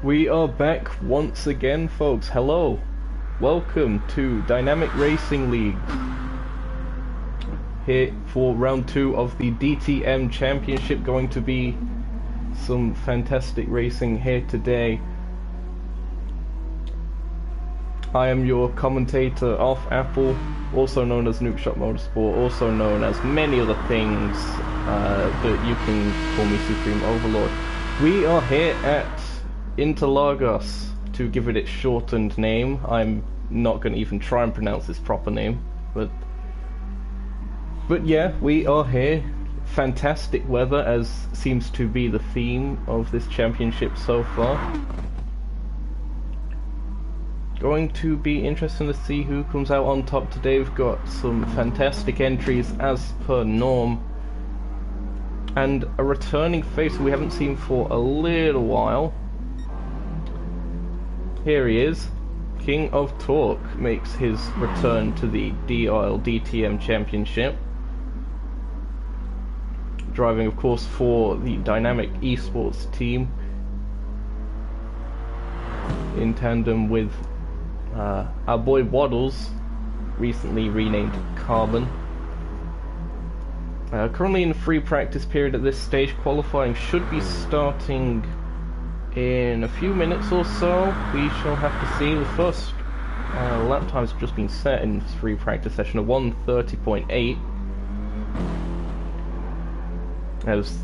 We are back once again, folks. Hello. Welcome to Dynamic Racing League. Here for round 2 of the DTM Championship. Going to be some fantastic racing here today. I am your commentator off Apple, also known as Nookshot Motorsport, also known as many other things, but you can call me Supreme Overlord. We are here at Interlagos, to give it its shortened name. I'm not going to even try and pronounce its proper name, but yeah, we are here. Fantastic weather, as seems to be the theme of this championship so far. Going to be interesting to see who comes out on top today. We've got some fantastic entries as per norm, and a returning face we haven't seen for a little while. Here he is. King of Torque makes his return to the DRL DTM Championship. Driving, of course, for the Dynamic Esports team, in tandem with our boy Waddles, recently renamed Carbon. Currently in free practice period at this stage. Qualifying should be starting in a few minutes or so. We shall have to see. The first lap time's just been set in this free practice session of 1:30.8. As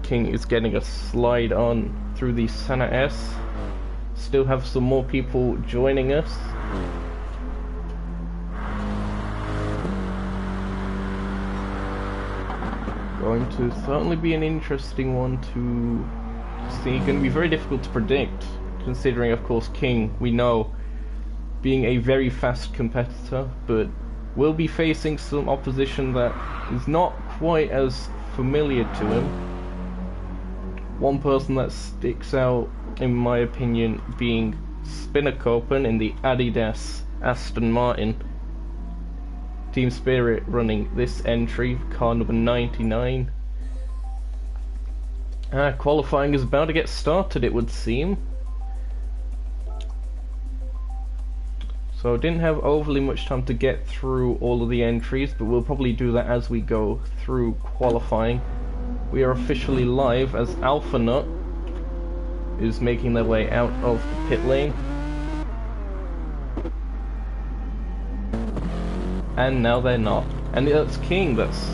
King is getting a slide on through the Senna S. Still have some more people joining us. Going to certainly be an interesting one to see. Going to be very difficult to predict, considering, of course, King, we know, being a very fast competitor, but will be facing some opposition that is not quite as familiar to him. One person that sticks out, in my opinion, being Spinnerkopen in the Adidas Aston Martin. Team Spirit running this entry, car number 99. Qualifying is about to get started, it would seem. So didn't have overly much time to get through all of the entries, but we'll probably do that as we go through qualifying. We are officially live as Alpha Nut is making their way out of the pit lane. And now they're not. And it's King that's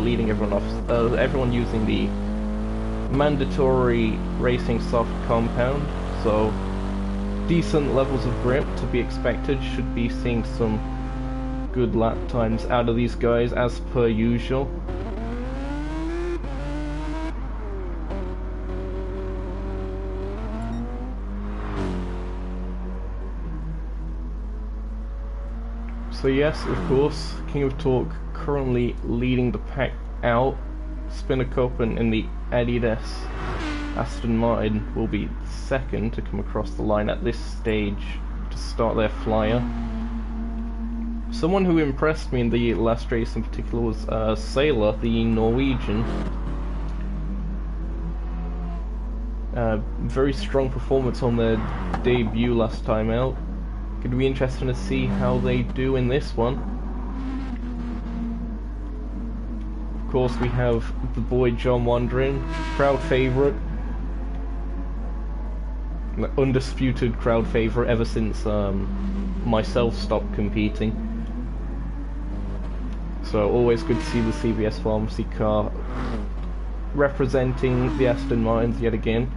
leading everyone off. Everyone using the mandatory racing soft compound, so decent levels of grip to be expected. Should be seeing some good lap times out of these guys as per usual. So yes, of course, King of Torque currently leading the pack out. Spinnerkopen in the Adidas Aston Martin will be second to come across the line at this stage to start their flyer. Someone who impressed me in the last race in particular was Sailor, the Norwegian. Very strong performance on their debut last time out. Could be interesting to see how they do in this one. Of course, we have the boy John Wandering, crowd favourite, undisputed crowd favourite ever since myself stopped competing. So always good to see the CVS Pharmacy car representing the Aston Martins yet again.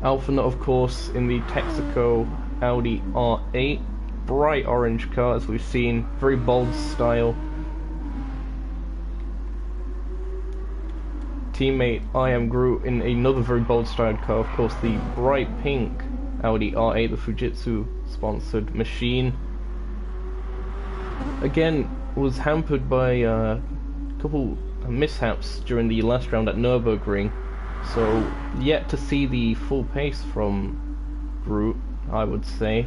Alpha Nut, of course, in the Texaco Audi R8, bright orange car as we've seen, very bold style. Teammate I Am Groot in another very bold styled car, of course, the bright pink Audi R8, the Fujitsu sponsored machine. Again, was hampered by a couple mishaps during the last round at Nürburgring, so yet to see the full pace from Groot, I would say.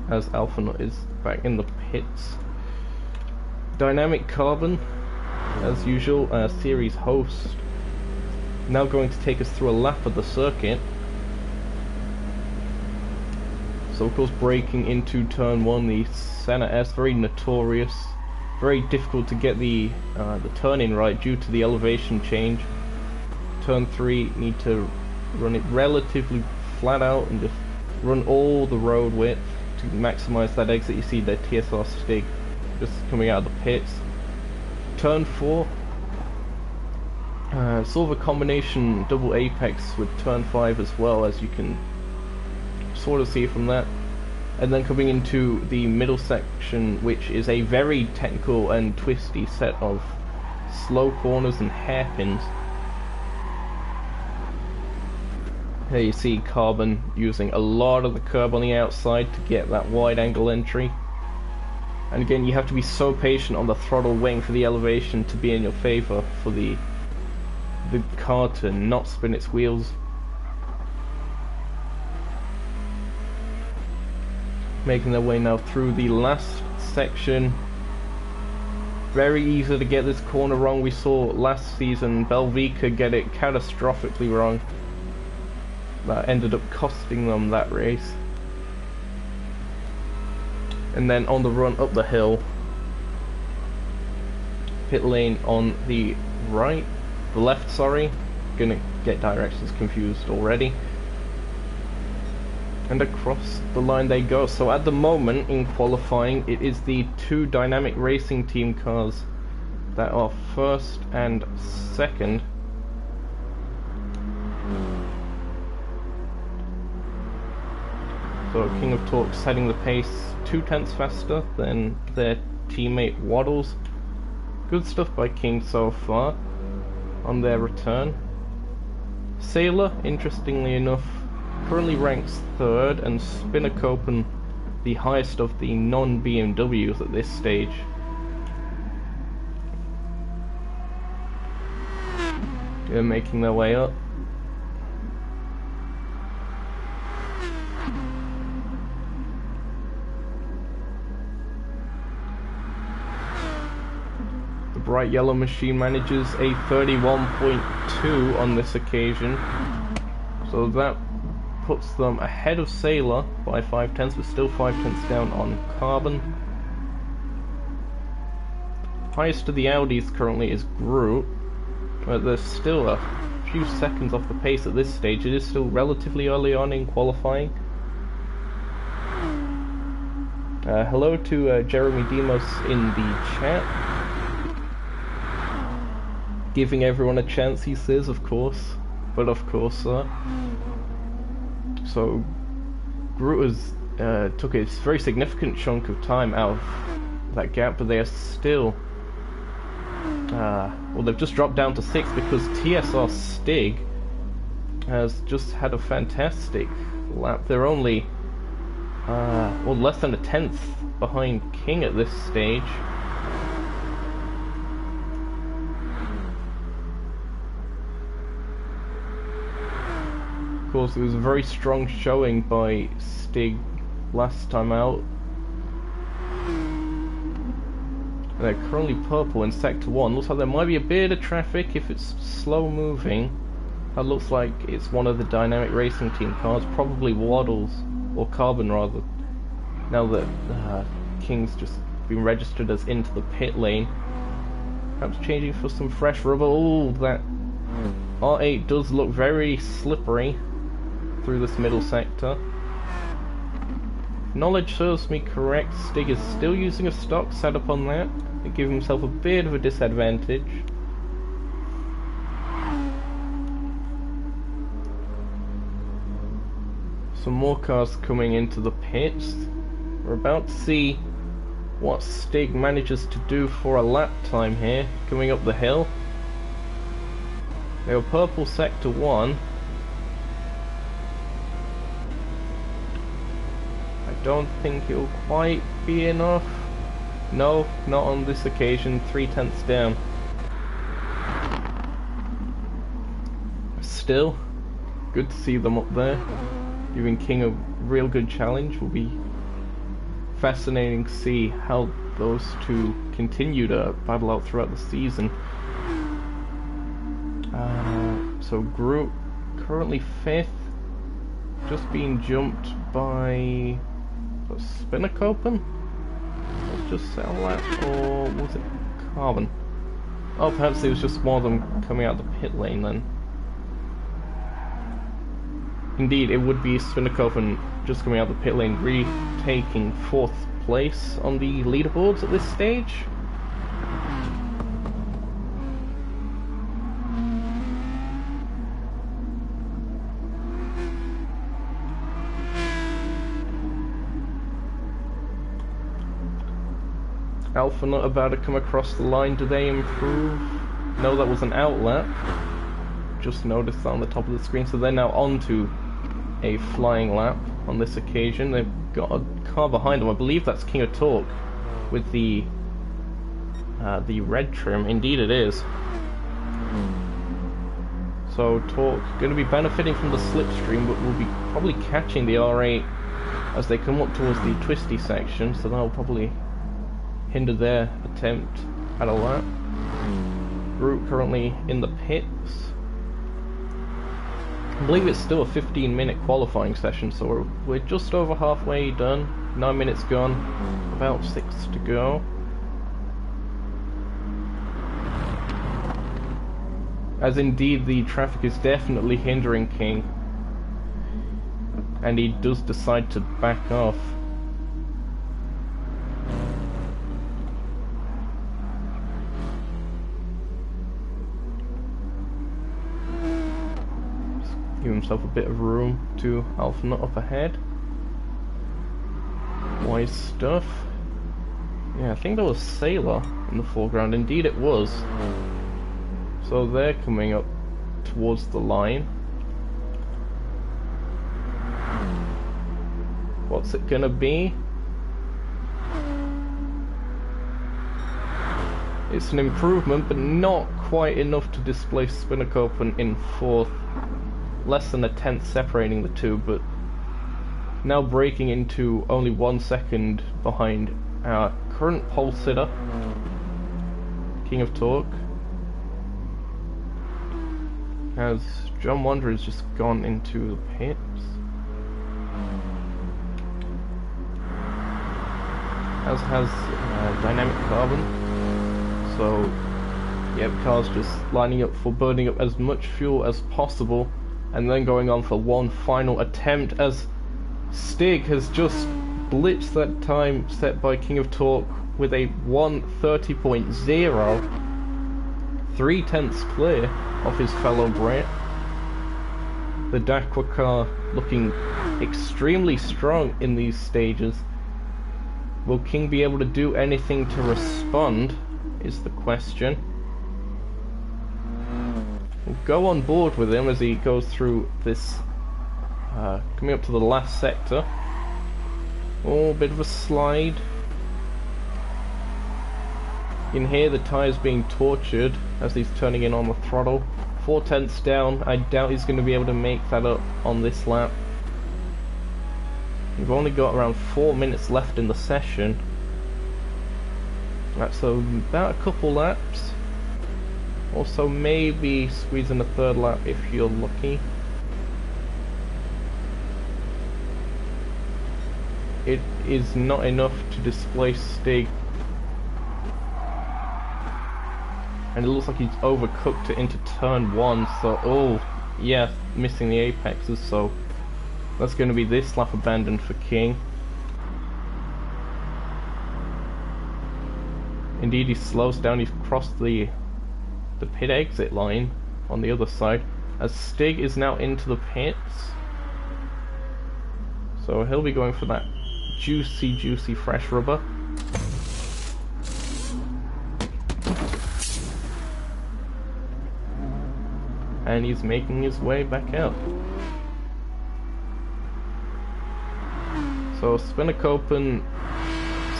As Alpha Nut is back in the pits. Dynamic Carbon as usual, series host. Now going to take us through a lap of the circuit. So of course braking into turn 1, the Senna S, very notorious, very difficult to get the turn-in right due to the elevation change. Turn 3, need to run it relatively flat out and just run all the road width to maximise that exit. You see the TSR Stig just coming out of the pits. Turn 4, sort of a combination double apex with turn 5 as well, as you can sort of see from that. And then coming into the middle section, which is a very technical and twisty set of slow corners and hairpins. Here you see Carbon using a lot of the curb on the outside to get that wide angle entry. And again, you have to be so patient on the throttle, waiting for the elevation to be in your favor for the car to not spin its wheels. Making their way now through the last section. Very easy to get this corner wrong. We saw last season Belvica get it catastrophically wrong. That ended up costing them that race. And then on the run up the hill, pit lane on the left, sorry. Gonna get directions confused already. And across the line they go. So at the moment in qualifying, it is the 2 Dynamic Racing Team cars that are first and second. So King of Torque setting the pace 2/10 faster than their teammate Waddles. Good stuff by King so far on their return. Sailor, interestingly enough, currently ranks 3rd, and Spinnerkopen the highest of the non-BMWs at this stage. They're making their way up. The bright yellow machine manages a 31.2 on this occasion, so that puts them ahead of Sailor by 5/10, but still 5/10 down on Carbon. Highest of the Audis currently is Groot, but there's still a few seconds off the pace at this stage. It is still relatively early on in qualifying. Hello to Jeremy Demos in the chat. Giving everyone a chance, he says, of course. But of course, so Groot has took a very significant chunk of time out of that gap, but they are still well, they've just dropped down to 6 because TSR Stig has just had a fantastic lap. They're only well, less than a 10th behind King at this stage. Of course, it was a very strong showing by Stig last time out. They're currently purple in Sector 1. Looks like there might be a bit of traffic if it's slow moving. That looks like it's one of the Dynamic Racing Team cars, probably Waddles, or Carbon rather, now that King's just been registered as into the pit lane. Perhaps changing for some fresh rubber. Oh, that R8 does look very slippery through this middle sector. If knowledge serves me correct, Stig is still using a stock setup on that to give himself a bit of a disadvantage. Some more cars coming into the pits. We're about to see what Stig manages to do for a lap time here, coming up the hill. They were purple Sector 1. I don't think it'll quite be enough. No, not on this occasion. 3/10 down. Still, good to see them up there, giving King a real good challenge. Will be fascinating to see how those two continue to battle out throughout the season. So Groot currently 5th, just being jumped by Spinnercopen? Let's just sell that, or was it Carbon? Oh, perhaps it was just one of them coming out the pit lane then. Indeed, it would be Spinnercopen just coming out the pit lane, retaking 4th place on the leaderboards at this stage. Alpha not about to come across the line. Do they improve? No, that was an outlet. Just noticed on the top of the screen. So they're now on to a flying lap on this occasion. They've got a car behind them. I believe that's King of Talk with the red trim. Indeed it is. So Talk going to be benefiting from the slipstream, but will be probably catching the R8 as they come up towards the twisty section, so that'll probably hinder their attempt at a lap. Groot currently in the pits. I believe it's still a 15-minute qualifying session, so we're just over halfway done. 9 minutes gone, about 6 to go. As indeed the traffic is definitely hindering King, and he does decide to back off. Give himself a bit of room to Alpha Nut up ahead. Wise stuff. Yeah, I think there was Sailor in the foreground. Indeed it was. So they're coming up towards the line. What's it gonna be? It's an improvement, but not quite enough to displace Spinnercopen in 4th. Less than a 10th separating the two, but now breaking into only 1 second behind our current pole sitter, King of Talk, as John Wanderer has just gone into the pits. As has Dynamic Carbon. So, yeah, the car's just lining up for burning up as much fuel as possible, and then going on for one final attempt as Stig has just blitzed that time set by King of Talk with a 1:30.0, 3/10 clear of his fellow Brit. The Daqua car looking extremely strong in these stages. Will King be able to do anything to respond is the question. We'll go on board with him as he goes through this, coming up to the last sector. Oh, bit of a slide. You can hear the tyres being tortured as he's turning in on the throttle. 4/10 down. I doubt he's going to be able to make that up on this lap. We've only got around 4 minutes left in the session. Right, so about a couple laps. Also maybe squeezing a 3rd lap if you're lucky. It is not enough to displace Stig. And it looks like he's overcooked it into turn 1, so oh yeah, missing the apexes, so that's going to be this lap abandoned for King. Indeed, he slows down. He's crossed the pit exit line on the other side as Stig is now into the pits. So he'll be going for that juicy fresh rubber. And he's making his way back out. So Spinnercopen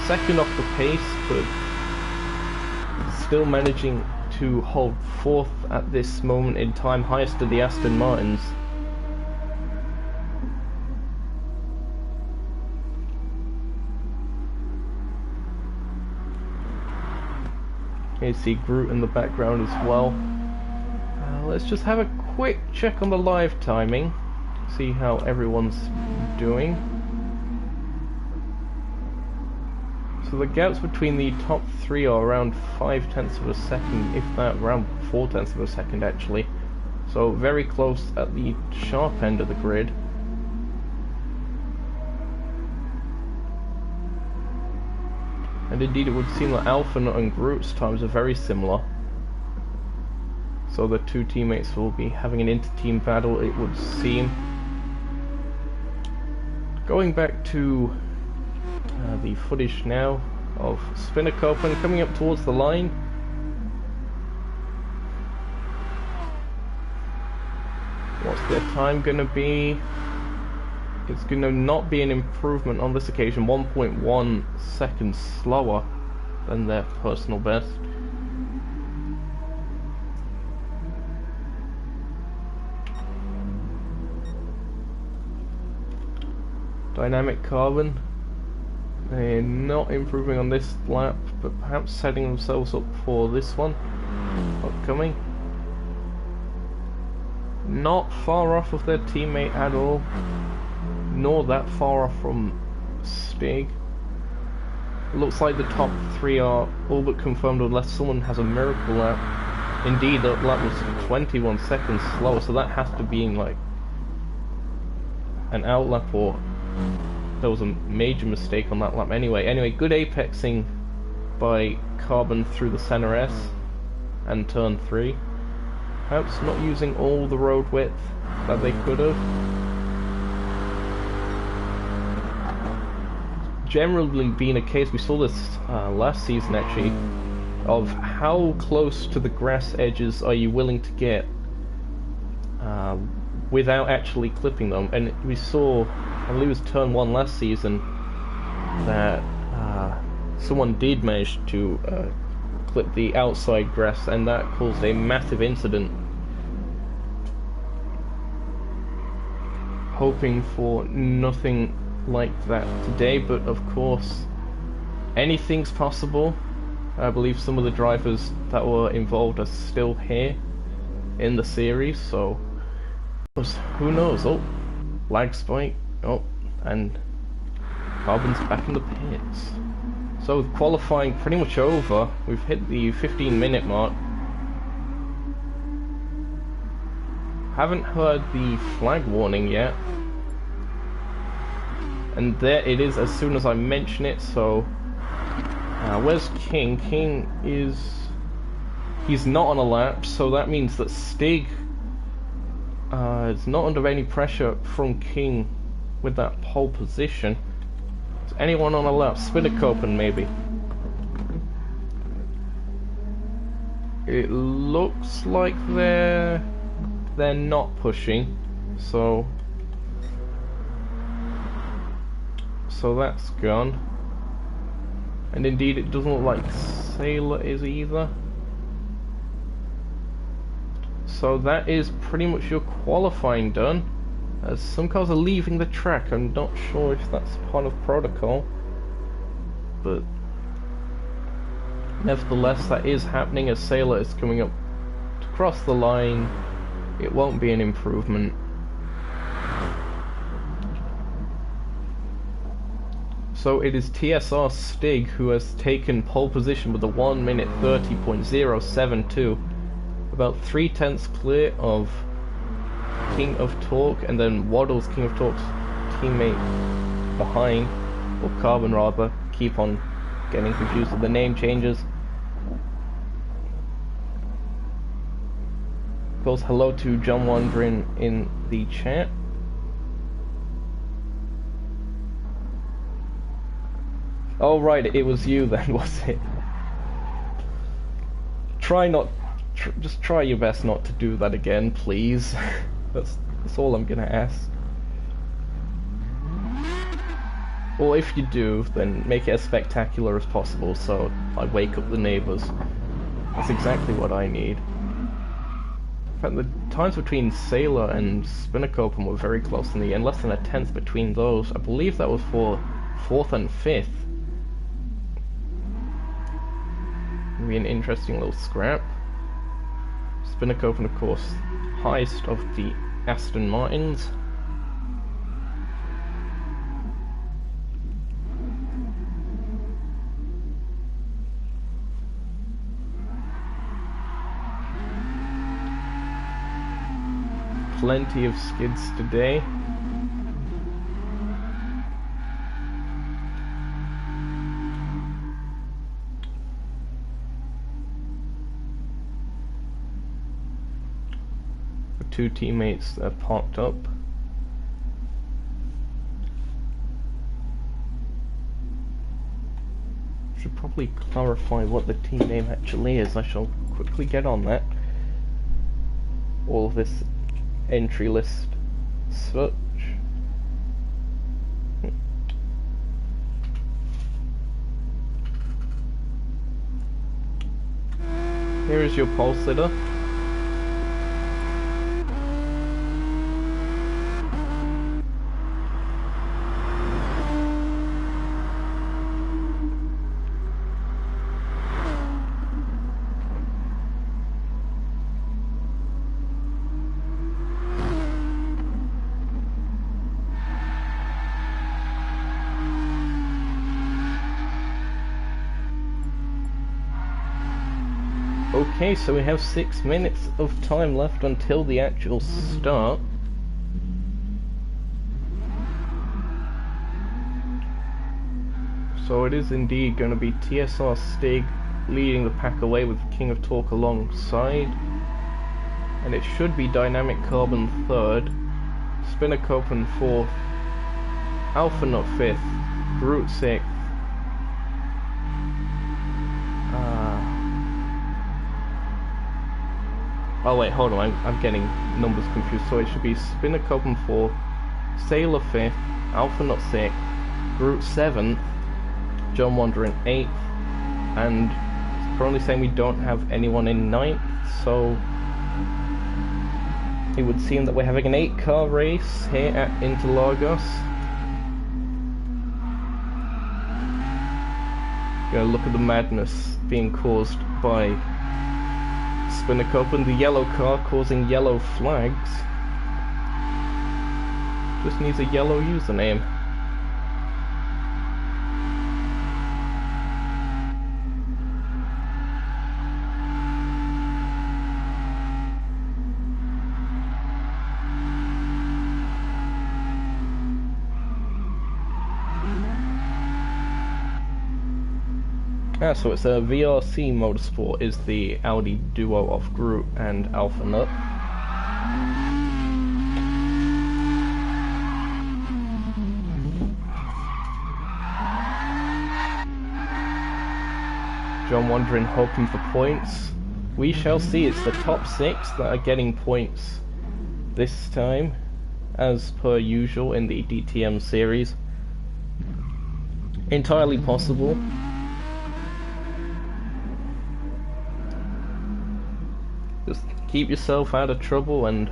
second off the pace, but still managing to hold 4th at this moment in time, highest of the Aston Martins. You see Groot in the background as well. Let's just have a quick check on the live timing, see how everyone's doing. So the gaps between the top three are around 0.5 of a second, if that, around 0.4 of a second actually. So very close at the sharp end of the grid. And indeed it would seem that Alpha and Groot's times are very similar. So the two teammates will be having an inter-team battle, it would seem. Going back to the footage now of Spinnerkoppen coming up towards the line. What's their time going to be? It's going to not be an improvement on this occasion, 1.1 seconds slower than their personal best. Dynamic Carbon, they're not improving on this lap, but perhaps setting themselves up for this one upcoming. Not far off of their teammate at all, nor that far off from Stig. Looks like the top three are all but confirmed unless someone has a miracle lap. Indeed, that lap was 21 seconds slower, so that has to be like an outlap, or there was a major mistake on that lap anyway. Anyway, good apexing by Carbon through the center S and turn 3. Perhaps not using all the road width that they could have. Generally being a case, we saw this last season actually, of how close to the grass edges are you willing to get without actually clipping them. And we saw, I believe it was turn 1 last season, that someone did manage to clip the outside grass, and that caused a massive incident. Hoping for nothing like that today, but of course anything's possible. I believe some of the drivers that were involved are still here in the series, so who knows. Oh, lag spike. Oh, and Carbon's back in the pits. So with qualifying pretty much over, we've hit the 15-minute mark. Haven't heard the flag warning yet. And there it is as soon as I mention it, so where's King? King is... he's not on a lap, so that means that Stig is not under any pressure from King with that pole position. Is anyone on a lap? Spinnerkoppen maybe? It looks like they're not pushing, so that's gone. And indeed it doesn't look like Sailor is either. So that is pretty much your qualifying done. As some cars are leaving the track, I'm not sure if that's part of protocol, but nevertheless that is happening as Sailor is coming up to cross the line. It won't be an improvement. So it is TSR Stig who has taken pole position with a 1 minute 30.072, about 3/10 clear of King of Torque, and then Waddle's King of Torque's teammate behind, or Carbon rather, keep on getting confused with the name changes. Of course, hello to John Wandering in the chat. Oh right, it was you then, was it? Just try your best not to do that again, please. That's all I'm gonna ask. Well, if you do, then make it as spectacular as possible so I wake up the neighbours. That's exactly what I need. In fact, the times between Sailor and Spinnerkoppen were very close in the end, less than a tenth between those. I believe that was for 4th and 5th. Gonna be an interesting little scrap. Spinnacopen, of course, highest of the Aston Martins. Plenty of skids today. The two teammates that are parked up. Should probably clarify what the team name actually is. I shall quickly get on that. All of this entry list such. Here is your pole sitter. Okay, so we have 6 minutes of time left until the actual start. So it is indeed going to be TSR Stig leading the pack away with King of Torque alongside. And it should be Dynamic Carbon third, Spinnacopen fourth, Alpha Nut fifth, Groot sixth. Oh wait, hold on, I'm getting numbers confused. So it should be Spinnacopen 4th, Sailor 5th, Alpha Nut 6th, Groot 7th, John Wanderer in 8th, and it's currently saying we don't have anyone in 9th, so it would seem that we're having an 8-car race here at Interlagos. Gonna look at the madness being caused by Spinnacopen, the yellow car causing yellow flags. Just needs a yellow username. So it's a VRC Motorsport is the Audi duo of Groot and Alpha Nut. John Wandering hoping for points. We shall see. It's the top 6 that are getting points this time, as per usual in the DTM series. Entirely possible. Just keep yourself out of trouble and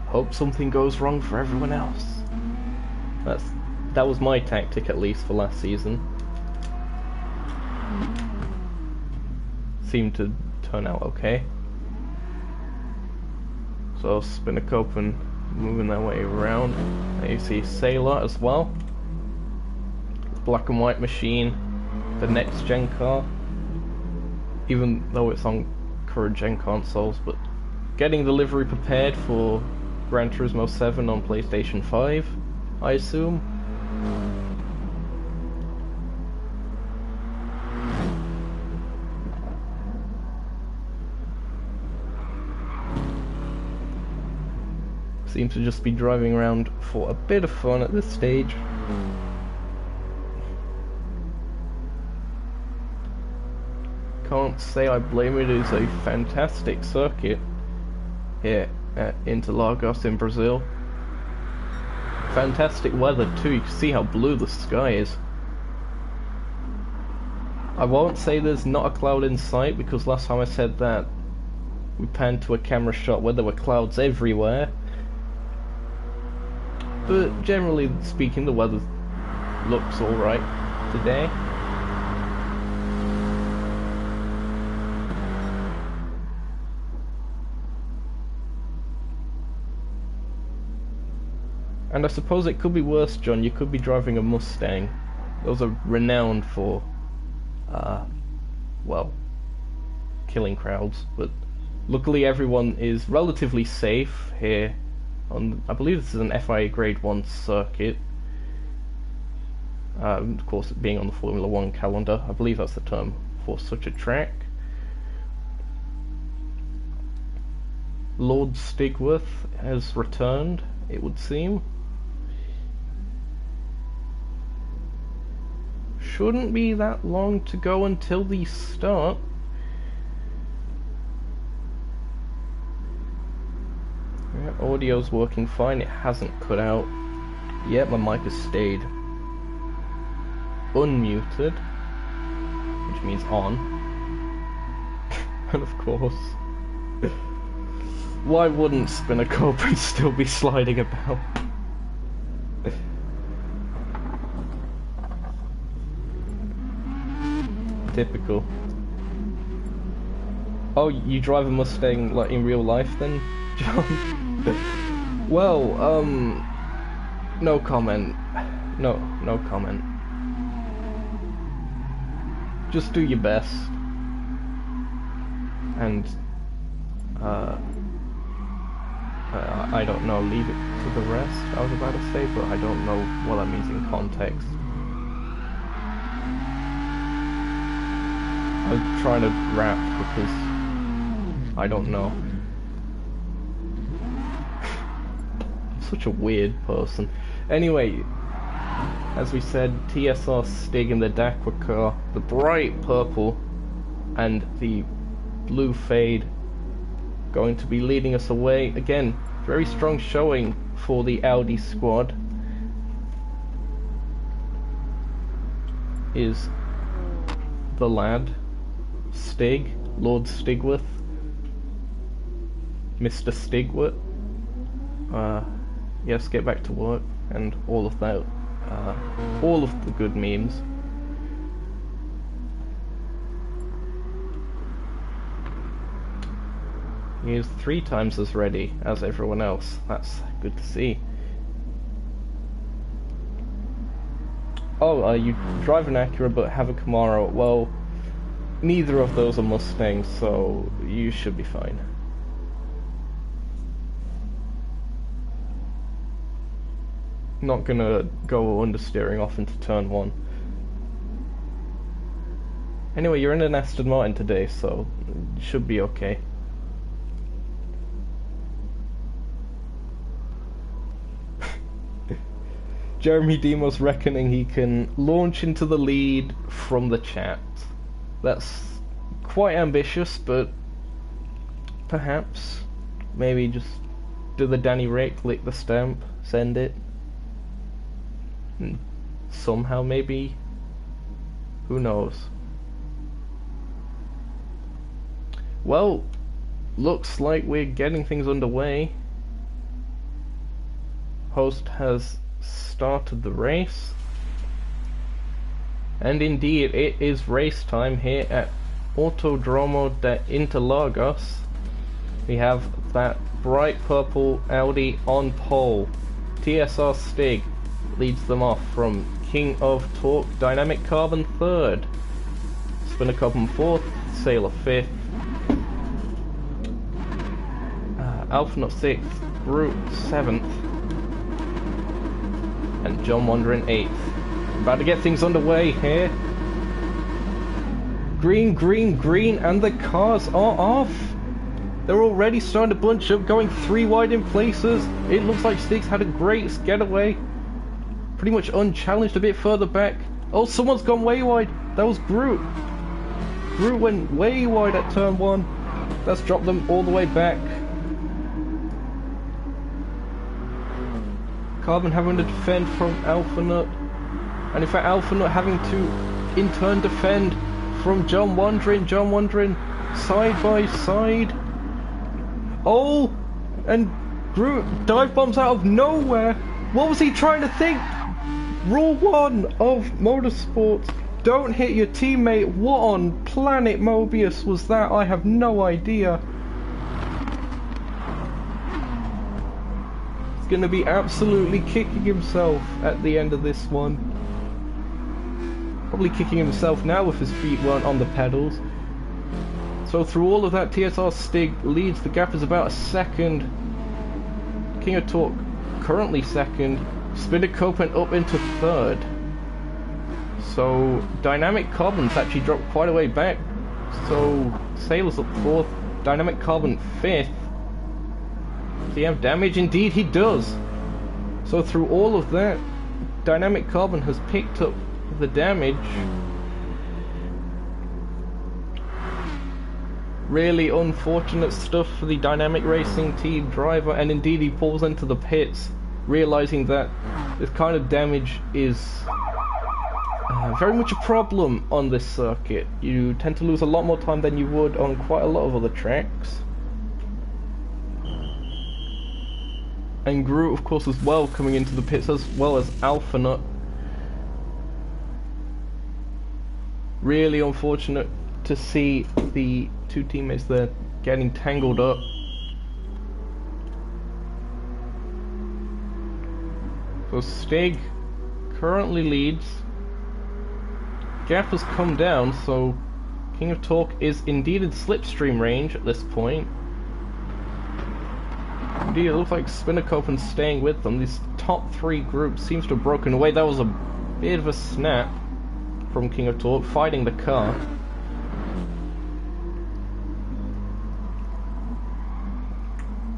hope something goes wrong for everyone else. That was my tactic, at least for last season. Seemed to turn out okay. So Spinnacopen moving their way around. There you see Sailor as well. Black and white machine, the next gen car. Even though it's on current gen consoles, but getting the livery prepared for Gran Turismo 7 on PlayStation 5, I assume. Seems to just be driving around for a bit of fun at this stage. Can't say I blame it. It's a fantastic circuit here at Interlagos in Brazil. Fantastic weather too. You can see how blue the sky is. I won't say there's not a cloud in sight, because last time I said that we panned to a camera shot where there were clouds everywhere. But generally speaking, the weather looks alright today. And I suppose it could be worse, John. You could be driving a Mustang. Those are renowned for, well, killing crowds. But luckily everyone is relatively safe here. I believe this is an FIA Grade 1 circuit. Of course, being on the Formula 1 calendar, I believe that's the term for such a track. Lord Stigworth has returned, it would seem. Shouldn't be that long to go until the start. Yeah, audio's working fine, it hasn't cut out. Yet my mic has stayed unmuted, which means on. And of course, why wouldn't spin a Cobra and still be sliding about? Typical. Oh, you drive a Mustang like in real life then, John? Well, no comment. No comment. Just do your best. And, I don't know, leave it to the rest, I was about to say, but I don't know what that means in context. I'm trying to rap because I don't know. I'm such a weird person. Anyway, as we said, TSR Stig in the Dakwa car, the bright purple and the blue fade going to be leading us away. Again, very strong showing for the Audi squad. Is the lad Stig, Lord Stigworth, Mr. Stigworth. Yes, get back to work and all of that. All of the good memes. He is 3 times as ready as everyone else. That's good to see. Oh, you drive an Acura but have a Camaro. Well, neither of those are Mustangs, so you should be fine. Not gonna go understeering off into turn 1. Anyway, you're in an Aston Martin today, so it should be okay. Jeremy Demos reckoning he can launch into the lead from the chat. That's quite ambitious, but perhaps maybe just do the Danny Rick, lick the stamp, send it. And somehow maybe, who knows. Well, looks like we're getting things underway. Host has started the race, and indeed it is race time here at Autodromo de Interlagos. We have that bright purple Audi on pole. TSR Stig leads them off from King of Torque Dynamic Carbon 3rd, Spinner Carbon 4th, Sailor 5th, Alpha Nut 6th, Groot 7th, and John Wandering 8th. About to get things underway here. Green, green, green, and the cars are off. They're already starting to bunch up, going 3 wide in places. It looks like Stig's had a great getaway. Pretty much unchallenged a bit further back. Oh, someone's gone way wide. That was Groot. Groot went way wide at turn 1. That's dropped them all the way back. Carbon having to defend from Alpha Nut, and in fact Alpha Nut having to in turn defend from John Wandering side by side. Oh, and Groot dive bombs out of nowhere. What was he trying to think? Rule 1 of motorsports, don't hit your teammate. What on planet Mobius was that? I have no idea. going to be absolutely kicking himself at the end of this one. Probably kicking himself now if his feet weren't on the pedals. So through all of that, TSR Stig leads. The gap is about a second. King of Torque currently second. Spinner Copen up into third. So Dynamic Carbon's actually dropped quite a way back. So Sailor's up fourth. Dynamic Carbon fifth. Does he have damage? Indeed he does. So through all of that, Dynamic Carbon has picked up the damage. Really unfortunate stuff for the Dynamic Racing team driver, and indeed he pulls into the pits, realizing that this kind of damage is very much a problem on this circuit. You tend to lose a lot more time than you would on quite a lot of other tracks. And Groot, of course, as well, coming into the pits, as well as Alpha Nut. Really unfortunate to see the two teammates there getting tangled up. So Stig currently leads. Gap has come down, so King of Torque is indeed in slipstream range at this point. Indeed, it looks like Spinner Copen's staying with them. This top three group seems to have broken away. That was a bit of a snap from King of Torque, fighting the car.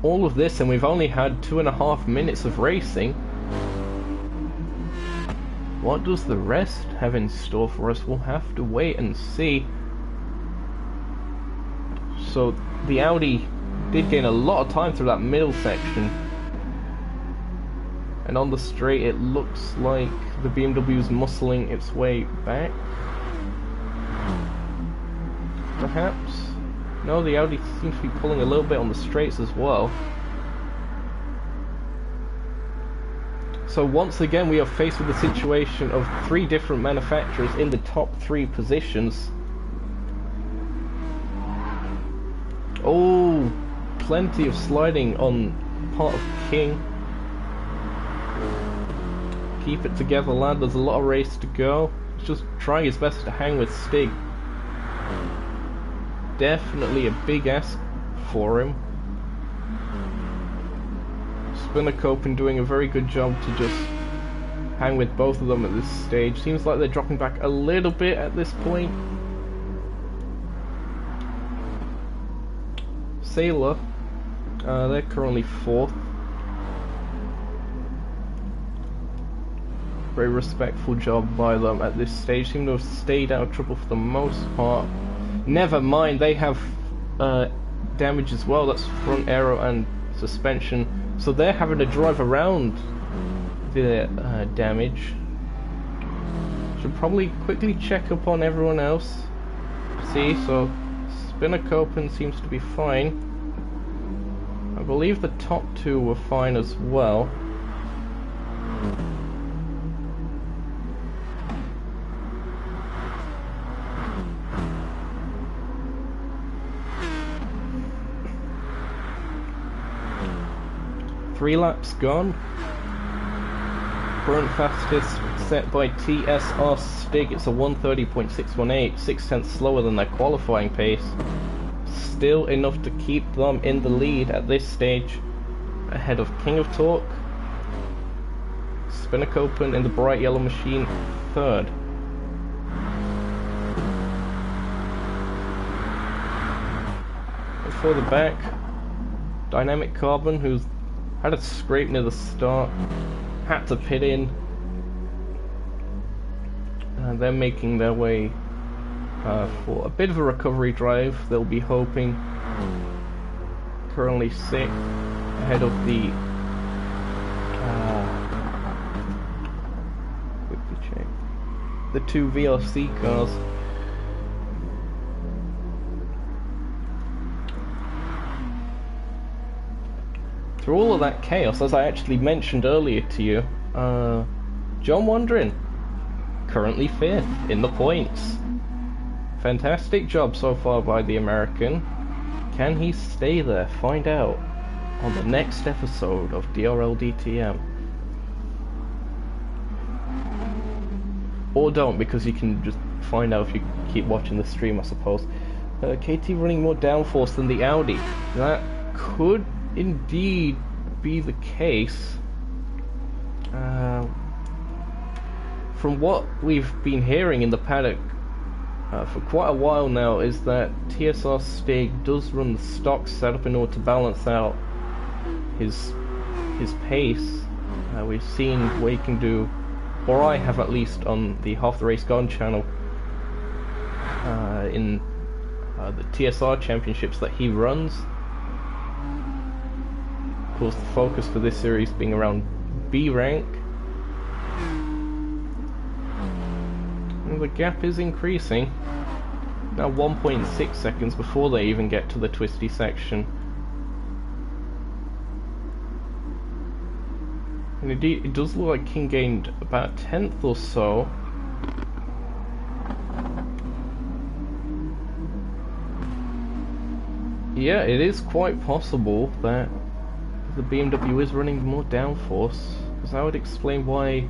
All of this, and we've only had 2.5 minutes of racing. What does the rest have in store for us? We'll have to wait and see. So the Audi did gain a lot of time through that middle section, and on the straight it looks like the BMW is muscling its way back. Perhaps? No, the Audi seems to be pulling a little bit on the straights as well. So once again we are faced with a situation of 3 different manufacturers in the top 3 positions. Oh, plenty of sliding on part of King. Keep it together, lad, there's a lot of race to go. He's just trying his best to hang with Stig. Definitely a big ask for him. Spinner Copen doing a very good job to just hang with both of them at this stage. Seems like they're dropping back a little bit at this point. Sailor, they're currently 4th. Very respectful job by them at this stage. Seem to have stayed out of trouble for the most part. Never mind, they have damage as well. That's front aero and suspension. So they're having to drive around the damage. Should probably quickly check up on everyone else. See, so Spinner Copen seems to be fine. I believe the top 2 were fine as well. Three laps gone. Current fastest set by TSR Stig. It's a 1:30.618, 6/10 slower than their qualifying pace. Still enough to keep them in the lead at this stage, ahead of King of Torque. Spinner Copen in the bright yellow machine, 3rd. For the back, Dynamic Carbon, who's had a scrape near the start, had to pit in, and they're making their way for a bit of a recovery drive. They'll be hoping. Currently 6th, ahead of the quickly check the 2 VRC cars. Through all of that chaos, as I actually mentioned earlier to you, John Wandering, currently 5th in the points. Fantastic job so far by the American. Can he stay there? Find out. on the next episode of DRL DTM. Or don't, because you can just find out if you keep watching the stream, I suppose. KT running more downforce than the Audi. That could indeed be the case. From what we've been hearing in the paddock for quite a while now, is that TSR Stig does run the stock setup in order to balance out his pace. We've seen what he can do, or I have at least, on the Half the Race Gone channel in the TSR championships that he runs. Of course, the focus for this series being around B rank. And the gap is increasing. Now 1.6 seconds before they even get to the twisty section. And indeed, it does look like King gained about a tenth or so. Yeah, it is quite possible that the BMW is running more downforce, because that would explain why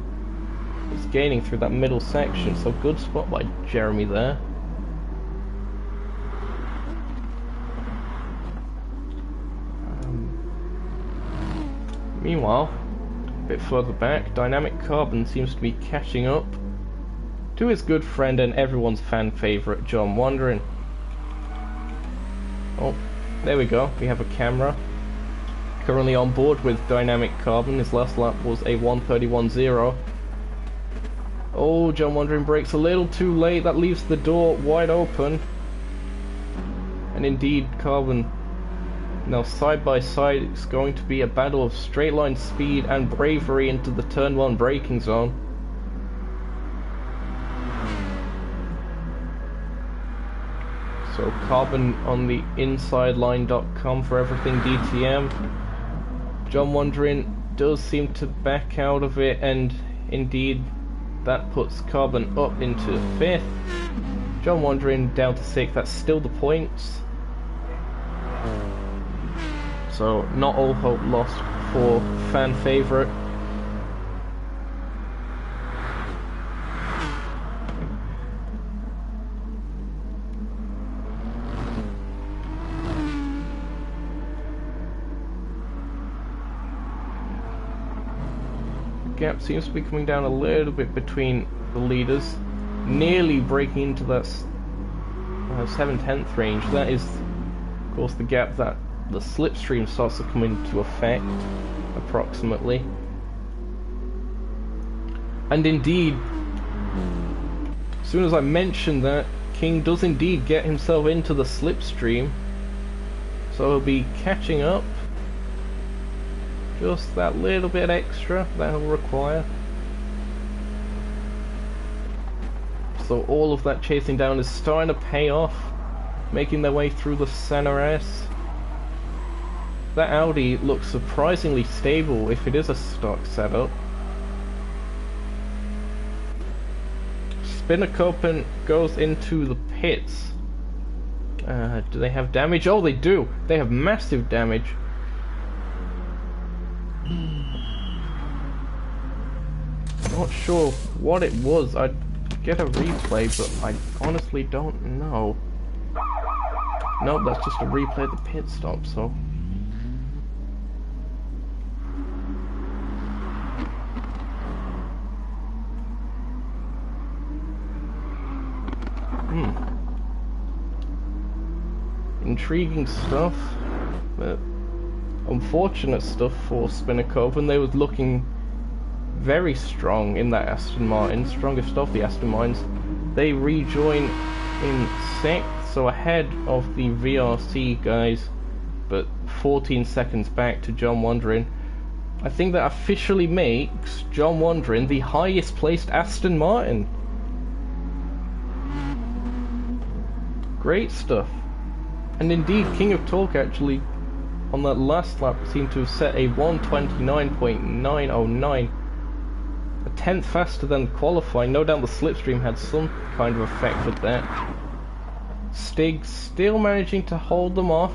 it's gaining through that middle section. So good spot by Jeremy there. Meanwhile, a bit further back, Dynamic Carbon seems to be catching up to his good friend and everyone's fan favourite, John Wandering. Oh, there we go, we have a camera. Currently on board with Dynamic Carbon. His last lap was a 1:31.0. Oh, John Wandering brakes a little too late. That leaves the door wide open. And indeed, Carbon now side by side. It's going to be a battle of straight line speed and bravery into the turn 1 braking zone. So Carbon on the InsideLine.com for everything DTM. John Wandering does seem to back out of it, and indeed that puts Carbon up into 5th. John Wandering down to 6th. That's still the points. So not all hope lost for fan favourite. Gap seems to be coming down a little bit between the leaders, nearly breaking into that 7/10 range. That is, of course, the gap that the slipstream starts to come into effect, approximately. And indeed, as soon as I mentioned that, King does indeed get himself into the slipstream, so he'll be catching up. Just that little bit extra that he'll require. So all of that chasing down is starting to pay off, making their way through the center S. That Audi looks surprisingly stable if it is a stock setup. Spinnerkoppen goes into the pits. Do they have damage? Oh, they do! They have massive damage. Not sure what it was. I'd get a replay, but I honestly don't know. Nope, that's just a replay of the pit stop, so... Intriguing stuff, but unfortunate stuff for Spinnerkoppen. They was looking very strong in that Aston Martin, strongest of the Aston Martins. They rejoin in 6th, so ahead of the VRC guys, but 14 seconds back to John Wandering. I think that officially makes John Wandering the highest placed Aston Martin. Great stuff. And indeed, King of Torque actually, on that last lap, seemed to have set a 1:29.909. A tenth faster than qualifying. No doubt the slipstream had some kind of effect with that. Stig still managing to hold them off.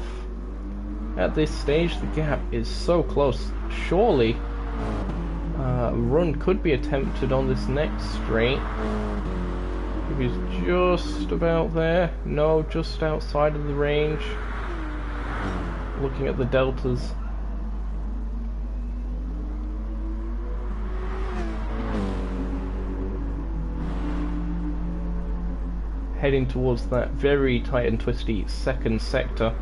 At this stage, the gap is so close. Surely, a run could be attempted on this next straight. If he's just about there. No, just outside of the range. Looking at the deltas. Heading towards that very tight and twisty second sector.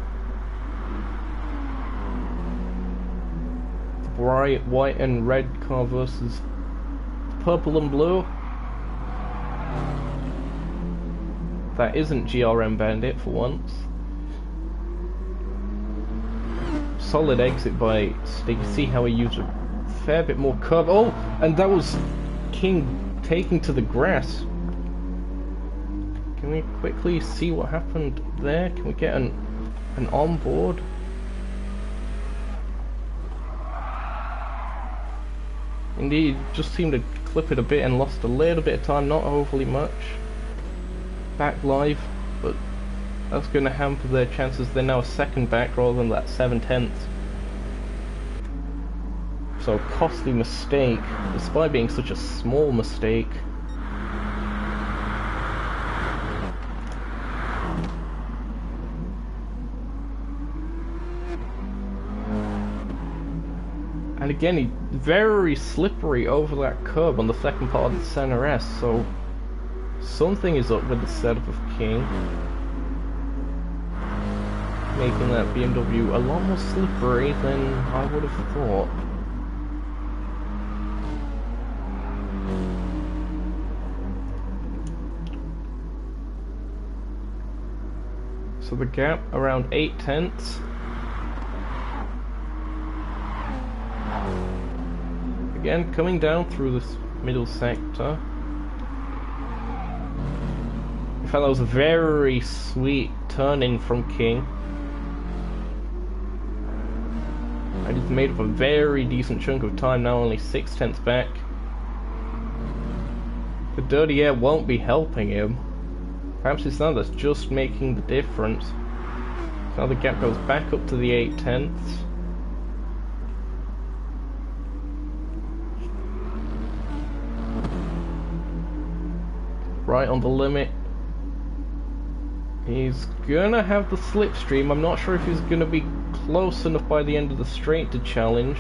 The bright white and red car versus purple and blue. That isn't GRM Bandit for once. Solid exit by Stig. See how he used a fair bit more curve. Oh, and that was King taking to the grass. Can we quickly see what happened there? Can we get an onboard? Indeed, just seemed to clip it a bit and lost a little bit of time, not overly much. Back live, but that's going to hamper their chances. They're now a second back rather than that 7/10. So costly mistake, despite being such a small mistake. And again, he's very slippery over that curb on the second part of the center S, so something is up with the setup of King. Making that BMW a lot more slippery than I would have thought. So the gap around 8/10. Again, coming down through this middle sector. In fact, that was a very sweet turn-in from King. And he's made up a very decent chunk of time, now only 6/10 back. The dirty air won't be helping him. Perhaps it's that that's just making the difference. Now the gap goes back up to the 8/10. Right on the limit. He's gonna have the slipstream. I'm not sure if he's gonna be close enough by the end of the straight to challenge.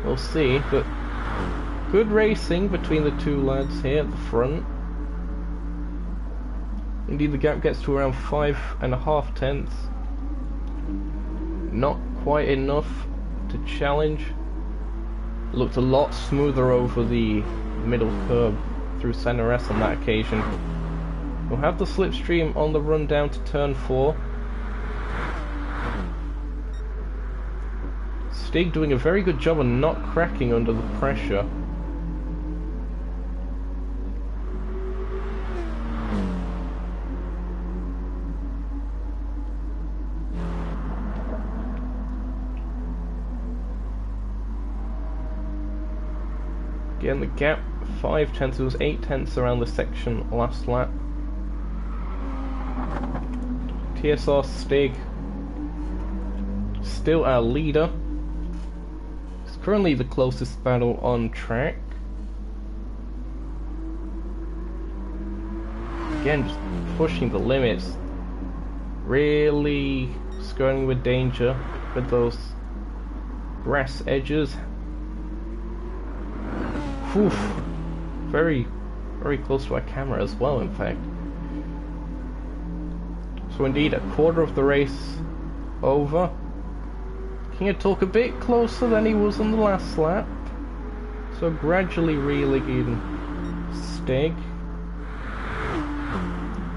We'll see, but good racing between the two lads here at the front. Indeed, the gap gets to around 5.5 tenths. Not quite enough to challenge. Looked a lot smoother over the middle curb through center S on that occasion. We'll have the slipstream on the run down to turn 4. Stig doing a very good job of not cracking under the pressure. Again, the gap 5/10, it was 8/10 around the section last lap. TSR Stig, still our leader. It's currently the closest battle on track. Again, just pushing the limits. Really skirting with danger with those grass edges. Oof. Very, very close to our camera as well, in fact. So indeed, a quarter of the race over. King had talk a bit closer than he was on the last lap. So gradually reeling in Stig.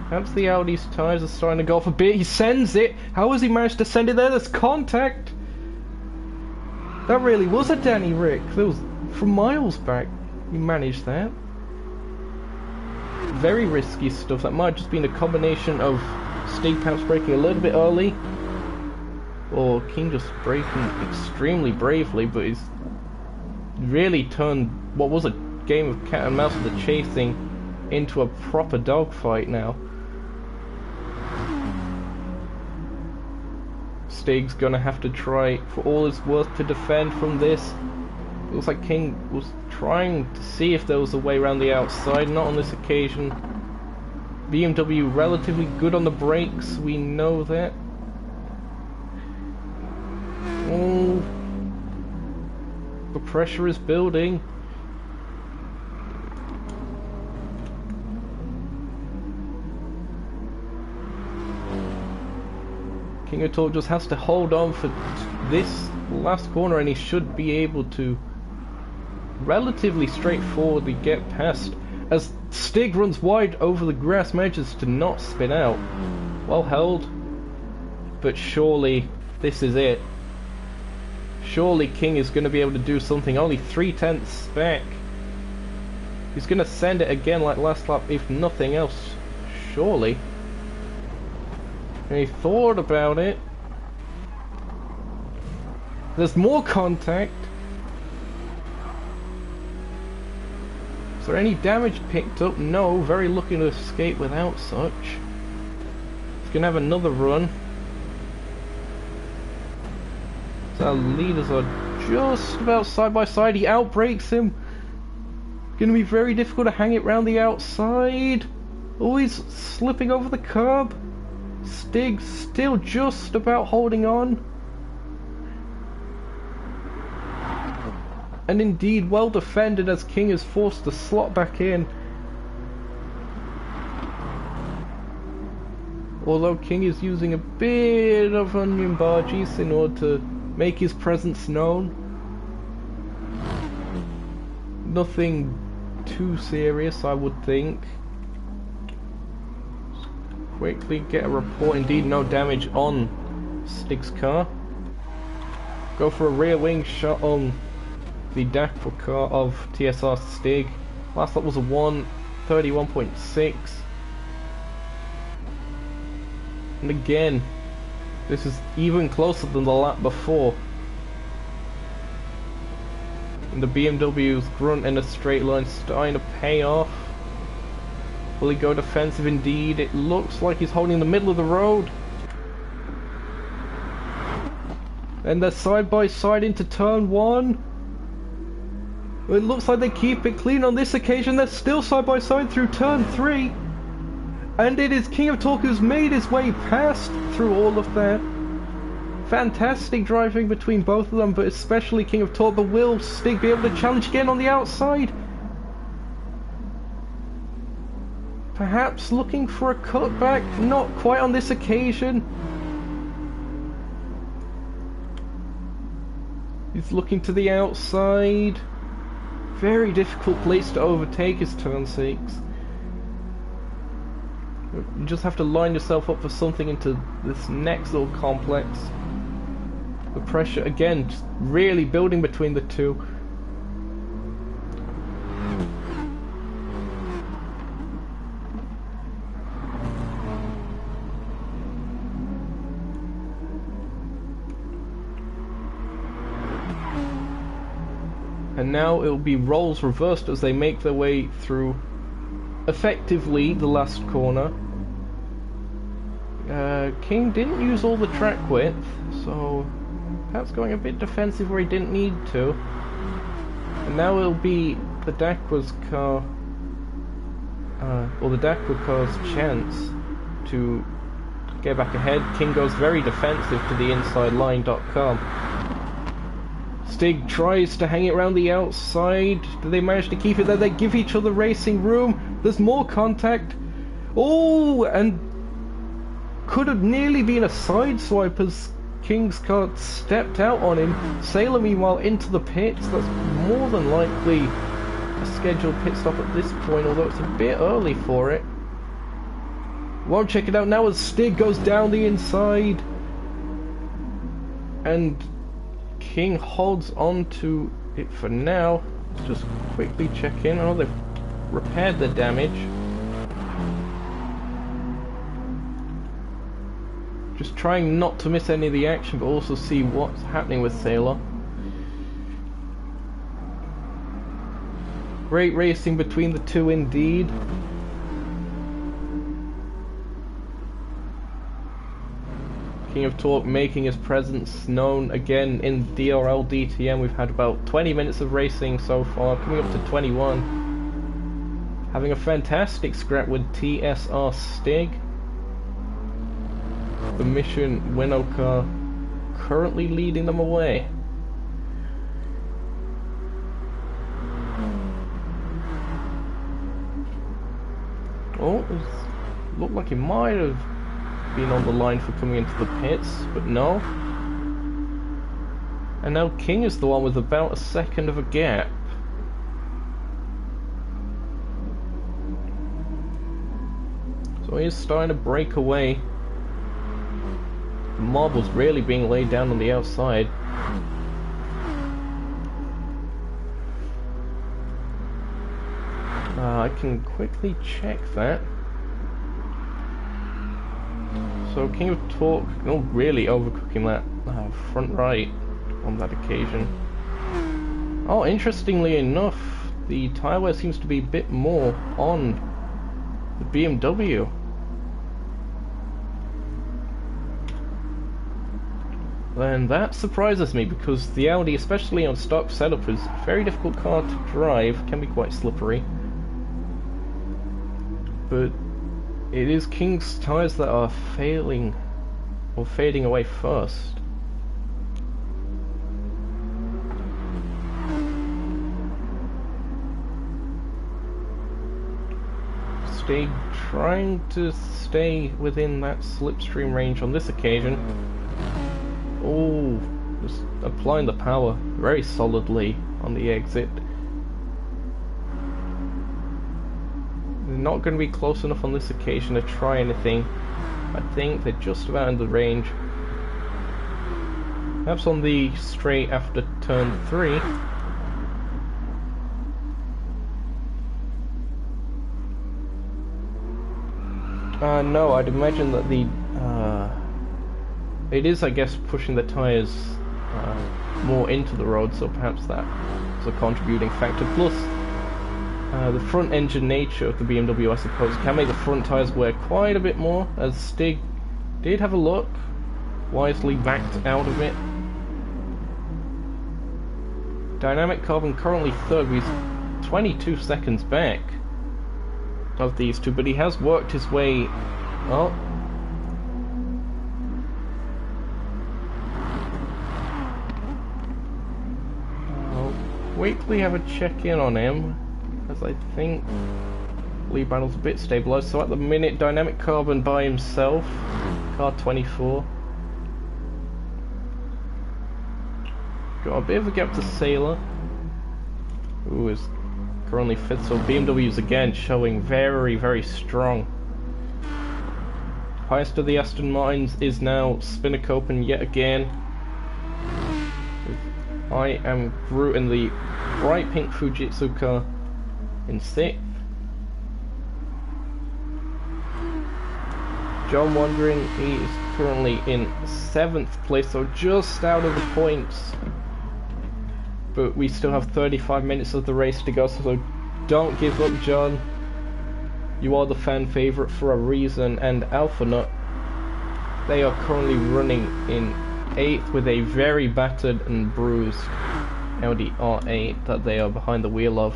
Perhaps the Audi's tyres are starting to go off a bit. He sends it. How has he managed to send it there? There's contact. That really was a Danny Rick. That was from miles back. He managed that. Very risky stuff. That might have just been a combination of Stig perhaps braking a little bit early, or King just braking extremely bravely, but he's really turned what was a game of cat and mouse with the chasing into a proper dogfight now. Stig's gonna have to try for all his worth to defend from this. It looks like King was trying to see if there was a way around the outside, not on this occasion. BMW relatively good on the brakes, we know that. Oh, the pressure is building. King of Torque just has to hold on for this last corner and he should be able to relatively straightforwardly get past as Stig runs wide over the grass, manages to not spin out. Well held, but surely this is it. Surely King is going to be able to do something. Only 3/10 back. He's going to send it again like last lap, if nothing else. Surely. And he thought about it. There's more contact. Is there any damage picked up? No. Very lucky to escape without such. He's going to have another run. So our leaders are just about side by side. He outbrakes him. Going to be very difficult to hang it round the outside. Always slipping over the curb. Stig still just about holding on. And indeed well defended as King is forced to slot back in. Although King is using a bit of onion barges in order to make his presence known. Nothing too serious, I would think. Quickly get a report. Indeed, no damage on Stig's car. Go for a rear wing shot on the DAC car of TSR Stig. Last lap was a 1:31.6. And again, this is even closer than the lap before. And the BMW's grunt in a straight line starting to pay off. Will he go defensive? Indeed, it looks like he's holding the middle of the road. And they're side by side into turn 1. It looks like they keep it clean on this occasion. They're still side by side through turn 3. And it is King of Torque who's made his way past through all of that. Fantastic driving between both of them, but especially King of Torque. But will Stig be able to challenge again on the outside? Perhaps looking for a cutback, not quite on this occasion. He's looking to the outside. Very difficult place to overtake his turn 6. You just have to line yourself up for something into this next little complex. The pressure again just really building between the two. And now it will be roles reversed as they make their way through effectively the last corner. King didn't use all the track width, so perhaps going a bit defensive where he didn't need to. And now it'll be the Dacqua's car, or the Dacqua car's chance to get back ahead. King goes very defensive to the inside line.com. Stig tries to hang it around the outside. Do they manage to keep it there? They give each other racing room. There's more contact. Oh, and could have nearly been a side swipe as King's car stepped out on him. Sailor meanwhile into the pits. That's more than likely a scheduled pit stop at this point, although it's a bit early for it. Won't check it out now as Stig goes down the inside. And King holds on to it for now. Let's just quickly check in. Oh, they've repaired the damage. Just trying not to miss any of the action, but also see what's happening with Sailor. Great racing between the two indeed. King of Torque making his presence known again in DRL DTM. We've had about 20 minutes of racing so far, coming up to 21. Having a fantastic scrap with TSR Stig. The Mission Winnow car currently leading them away. Oh, it looked like he might have been on the line for coming into the pits, but no. And now King is the one with about a second of a gap. So he is starting to break away. The marble's really being laid down on the outside. I can quickly check that. So King of Torque, not really overcooking that front right on that occasion. Oh, interestingly enough, the tyre wear seems to be a bit more on the BMW. And that surprises me, because the Audi, especially on stock setup, is a very difficult car to drive, can be quite slippery. But it is King's tyres that are failing or fading away first. Stig trying to stay within that slipstream range on this occasion. Oh, just applying the power very solidly on the exit. Not going to be close enough on this occasion to try anything. I think they're just about in the range. Perhaps on the straight after turn 3. No, I'd imagine that the it is, I guess, pushing the tyres more into the road, so perhaps that is a contributing factor. Plus, the front engine nature of the BMW, I suppose, can make the front tyres wear quite a bit more, as Stig did have a look, wisely backed out of it. Dynamic Carbon currently third, he's 22 seconds back of these two, but he has worked his way up. I'll quickly have a check-in on him, as I think lead panel's a bit stabilised. So at the minute, Dynamic Carbon by himself, car 24. Got a bit of a gap to Sailor, who is currently fifth. So BMW's again showing very, very strong. Highest of the Aston Martins is now Spinnacopen yet again. I am Groot in the bright pink Fujitsu car in 6th. John Wandering, he is currently in 7th place, so just out of the points. But we still have 35 minutes of the race to go, so don't give up, John. You are the fan favourite for a reason. And Alpha Nut, they are currently running in 8th with a very battered and bruised Audi R8 that they are behind the wheel of.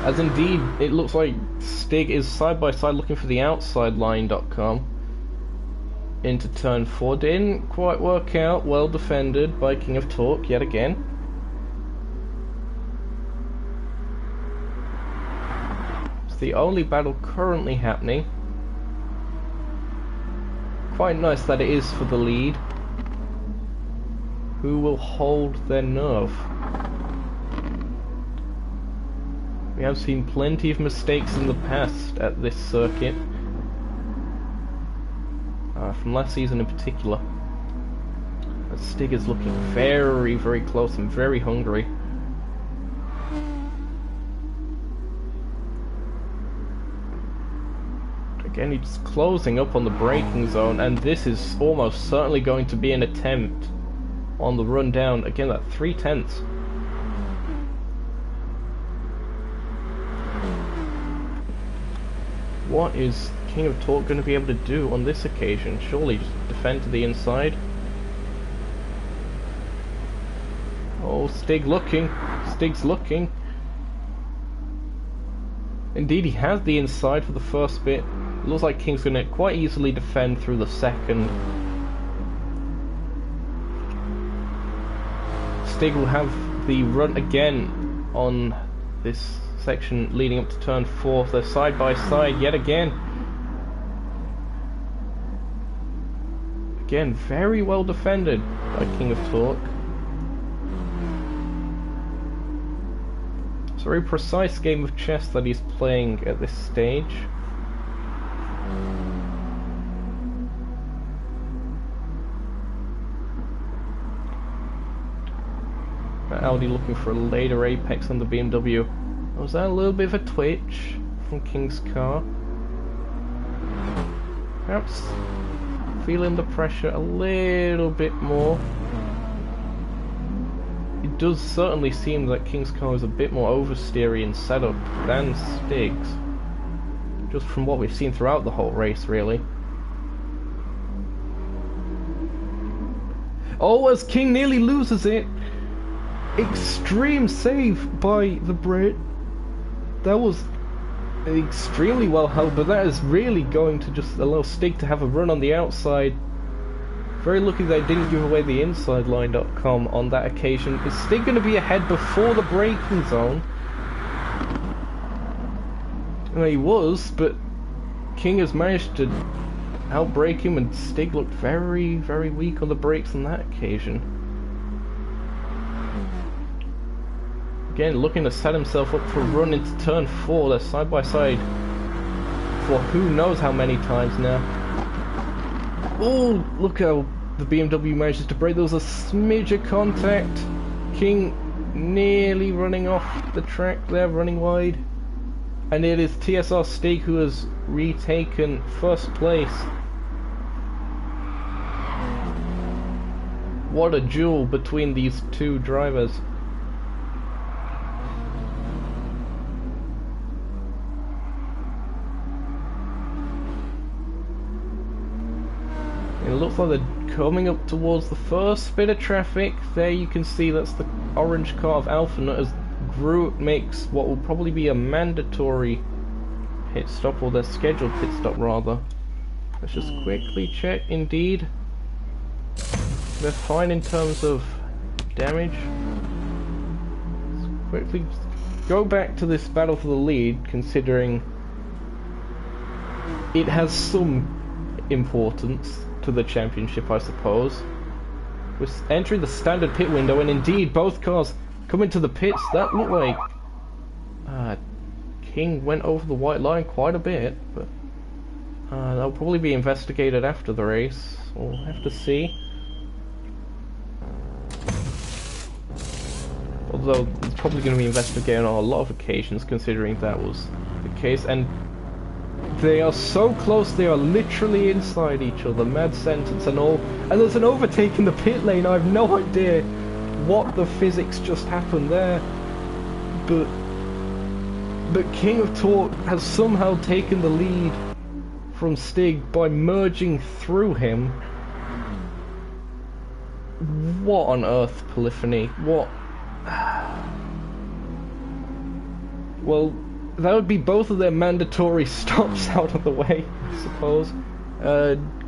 As indeed, it looks like Stig is side by side looking for the outside line.com into turn 4. Didn't quite work out, well defended by King of Torque yet again. It's the only battle currently happening. Quite nice that it is for the lead. Who will hold their nerve? We have seen plenty of mistakes in the past at this circuit, from last season in particular. But Stig is looking very, very close and very hungry. Again, he's closing up on the braking zone, and this is almost certainly going to be an attempt on the run down. Again, that 3/10. What is King of Torque going to be able to do on this occasion? Surely just defend to the inside. Oh, Stig looking. Stig's looking. Indeed, he has the inside for the first bit. It looks like King's going to quite easily defend through the second. Stig will have the run again on this section leading up to turn 4. They're side by side yet again. Again, very well defended by King of Torque. It's a very precise game of chess that he's playing at this stage. Audi looking for a later apex on the BMW. Was that a little bit of a twitch from King's car? Perhaps feeling the pressure a little bit more. It does certainly seem that King's car is a bit more oversteery in setup than Stig's. Just from what we've seen throughout the whole race, really. Oh, as King nearly loses it! Extreme save by the Brit. That was extremely well held, but that is really going to just allow Stig to have a run on the outside. Very lucky they didn't give away the inside line.com on that occasion. Is Stig going to be ahead before the braking zone? Well, he was, but King has managed to outbrake him, and Stig looked very, very weak on the brakes on that occasion. Again, looking to set himself up for a run into turn 4. They're side by side for who knows how many times now. Oh, look how the BMW manages to brake. There was a smidge of contact. King nearly running off the track there, running wide. And it is TSR Stig who has retaken first place. What a duel between these two drivers. It looks like they're coming up towards the first bit of traffic. There you can see that's the orange car of Alphanut as Groot makes what will probably be a mandatory pit stop, or their scheduled pit stop rather. Let's just quickly check. Indeed, they're fine in terms of damage. Let's quickly go back to this battle for the lead, considering it has some importance to the championship, I suppose. We're entering the standard pit window, and indeed both cars coming to the pits. That looked like King went over the white line quite a bit, but that'll probably be investigated after the race. We'll have to see. Although it's probably going to be investigated on a lot of occasions, considering that was the case. And they are so close, they are literally inside each other. Mad sentence and all. And there's an overtake in the pit lane. I have no idea what the physics just happened there. But King of Torque has somehow taken the lead from Stig by merging through him. What on earth, Polyphony? What? Well, that would be both of their mandatory stops out of the way, I suppose.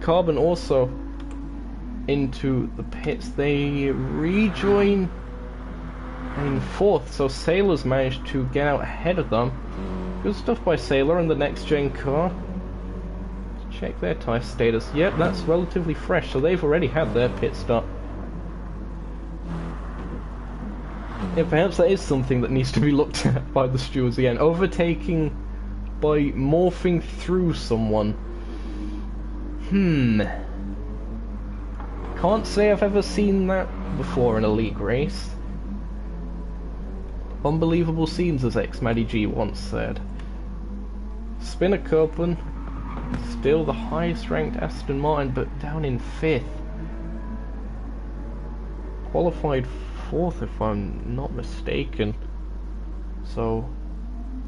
Carbon also into the pits. They rejoin in 4th, so Sailor's managed to get out ahead of them. Good stuff by Sailor and the next gen car. Let's check their tyre status. Yep, that's relatively fresh, so they've already had their pit stop. Yeah, perhaps that is something that needs to be looked at by the stewards again. Overtaking by morphing through someone. Can't say I've ever seen that before in a league race. Unbelievable scenes, as ex-Maddie G once said. Spinner Copeland, still the highest ranked Aston Martin, but down in 5th. Qualified 4th if I'm not mistaken. So,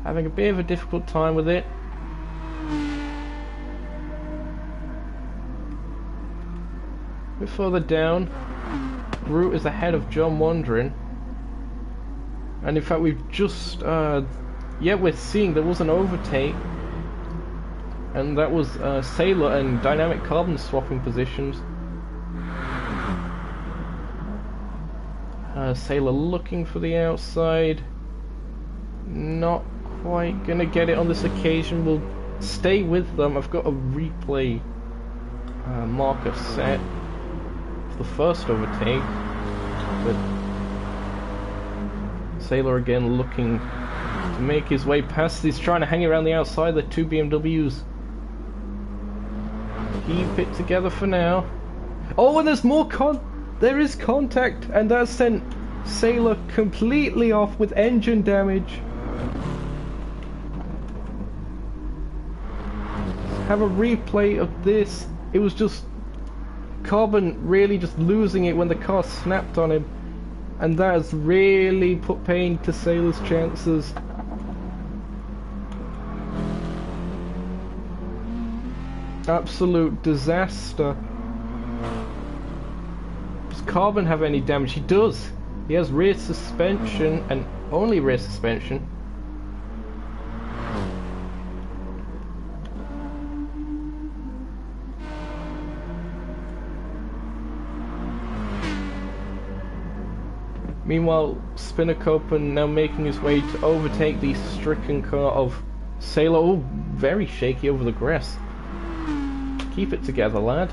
having a bit of a difficult time with it. bit further down, Groot is ahead of John Wondering. And in fact, we've just, yeah, we're seeing there was an overtake. And that was Sailor and Dynamic Carbon swapping positions. Sailor looking for the outside. Not quite gonna get it on this occasion. We'll stay with them. I've got a replay marker set for the first overtake. But Sailor again looking to make his way past. He's trying to hang around the outside. The two BMWs. Keep it together for now. Oh, and there's more there is contact, and that sent Sailor completely off with engine damage. Have a replay of this. It was just Carbon really just losing it when the car snapped on him, and that has really put pain to Sailor's chances. Absolute disaster. Does Carbon have any damage? He does. He has rear suspension, and only rear suspension. Meanwhile, Spinnercopen now making his way to overtake the stricken car of Sailor. Oh, very shaky over the grass. Keep it together, lad.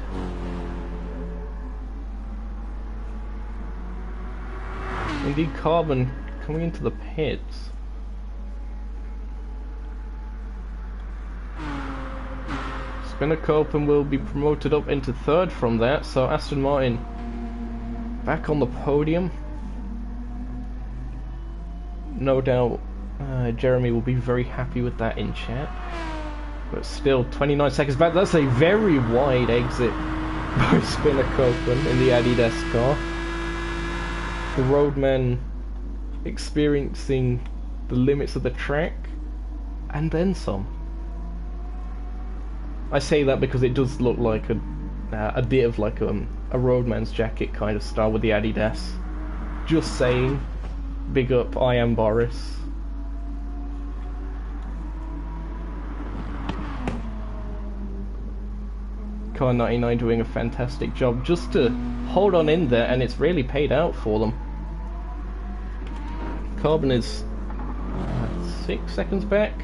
Indeed, Carbon coming into the pits. Spinnercopen will be promoted up into third from that, so Aston Martin back on the podium. No doubt Jeremy will be very happy with that in chat. But still, 29 seconds back. That's a very wide exit by Spinnercopen in the Adidas car. The roadman experiencing the limits of the track, and then some. I say that because it does look like a bit of like a roadman's jacket kind of style with the Adidas. Just saying. Big up, I am Boris. Car 99 doing a fantastic job just to hold on in there, and it's really paid out for them. Carbon is 6 seconds back.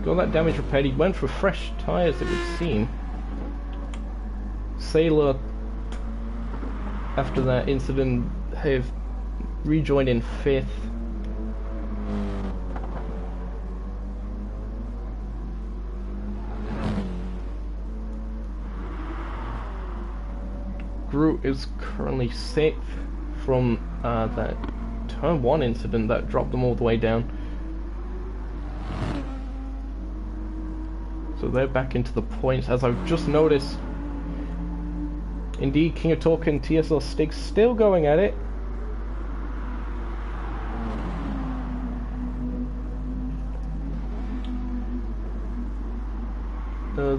Got that damage repaired. He went for fresh tyres, it would seem. Sailor, after that incident, have rejoined in 5th. Groot is currently 6th from that turn 1 incident that dropped them all the way down. So they're back into the points, as I've just noticed. Indeed, King of Talk and TSL Stig still going at it.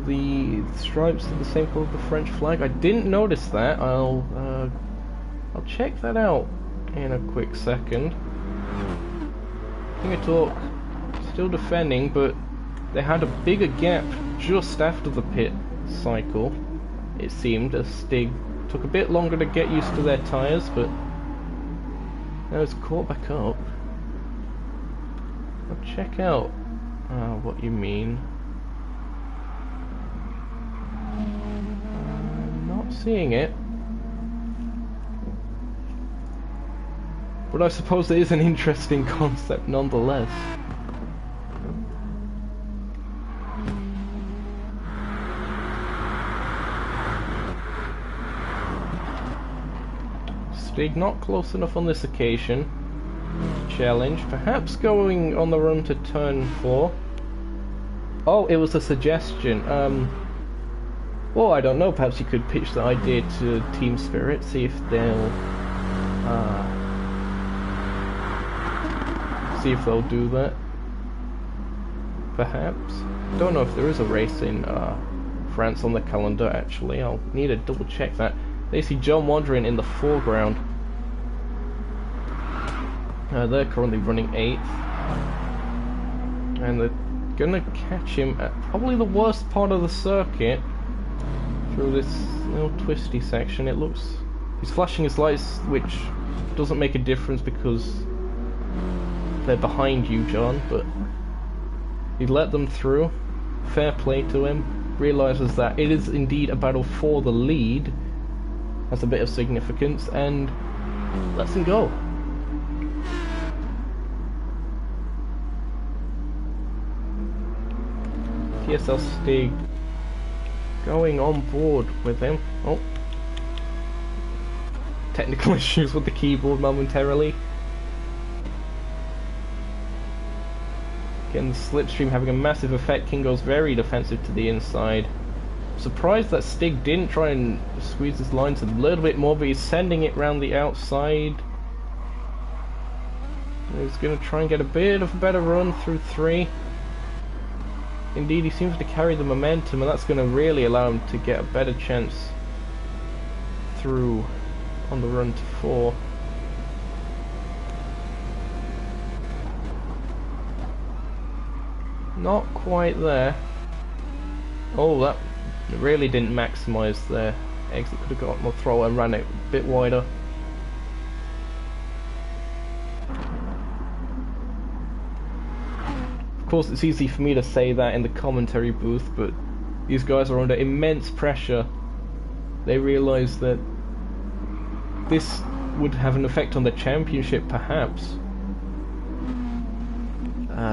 The stripes are the same color of the French flag. I didn't notice that. I'll check that out in a quick second. King of Talk still defending, but they had a bigger gap just after the pit cycle. It seemed as Stig took a bit longer to get used to their tyres, but now it's caught back up. I'll check out what you mean. Not seeing it. But I suppose it is an interesting concept nonetheless. Stig not close enough on this occasion. Challenge, perhaps going on the run to turn 4. Oh, it was a suggestion. Well, I don't know, perhaps you could pitch the idea to Team Spirit, see if they'll do that. Perhaps. Don't know if there is a race in France on the calendar, actually. I'll need to double check that. They see John wandering in the foreground. They're currently running 8th. And they're gonna catch him at probably the worst part of the circuit. Through this little twisty section. It looks... He's flashing his lights, which doesn't make a difference because they're behind you, John, but he let them through. Fair play to him. Realizes that it is indeed a battle for the lead. Has a bit of significance, and lets him go. PSL Stig going on board with him. Oh. Technical issues with the keyboard momentarily. Again, the slipstream having a massive effect. King goes very defensive to the inside. Surprised that Stig didn't try and squeeze his lines a little bit more, but he's sending it round the outside. He's going to try and get a bit of a better run through 3. Indeed, he seems to carry the momentum, and that's going to really allow him to get a better chance through on the run to 4. Not quite there. Oh, that really didn't maximise their exit. Could have got more throw and ran it a bit wider. Of course, it's easy for me to say that in the commentary booth, but these guys are under immense pressure. They realise that this would have an effect on the championship, perhaps.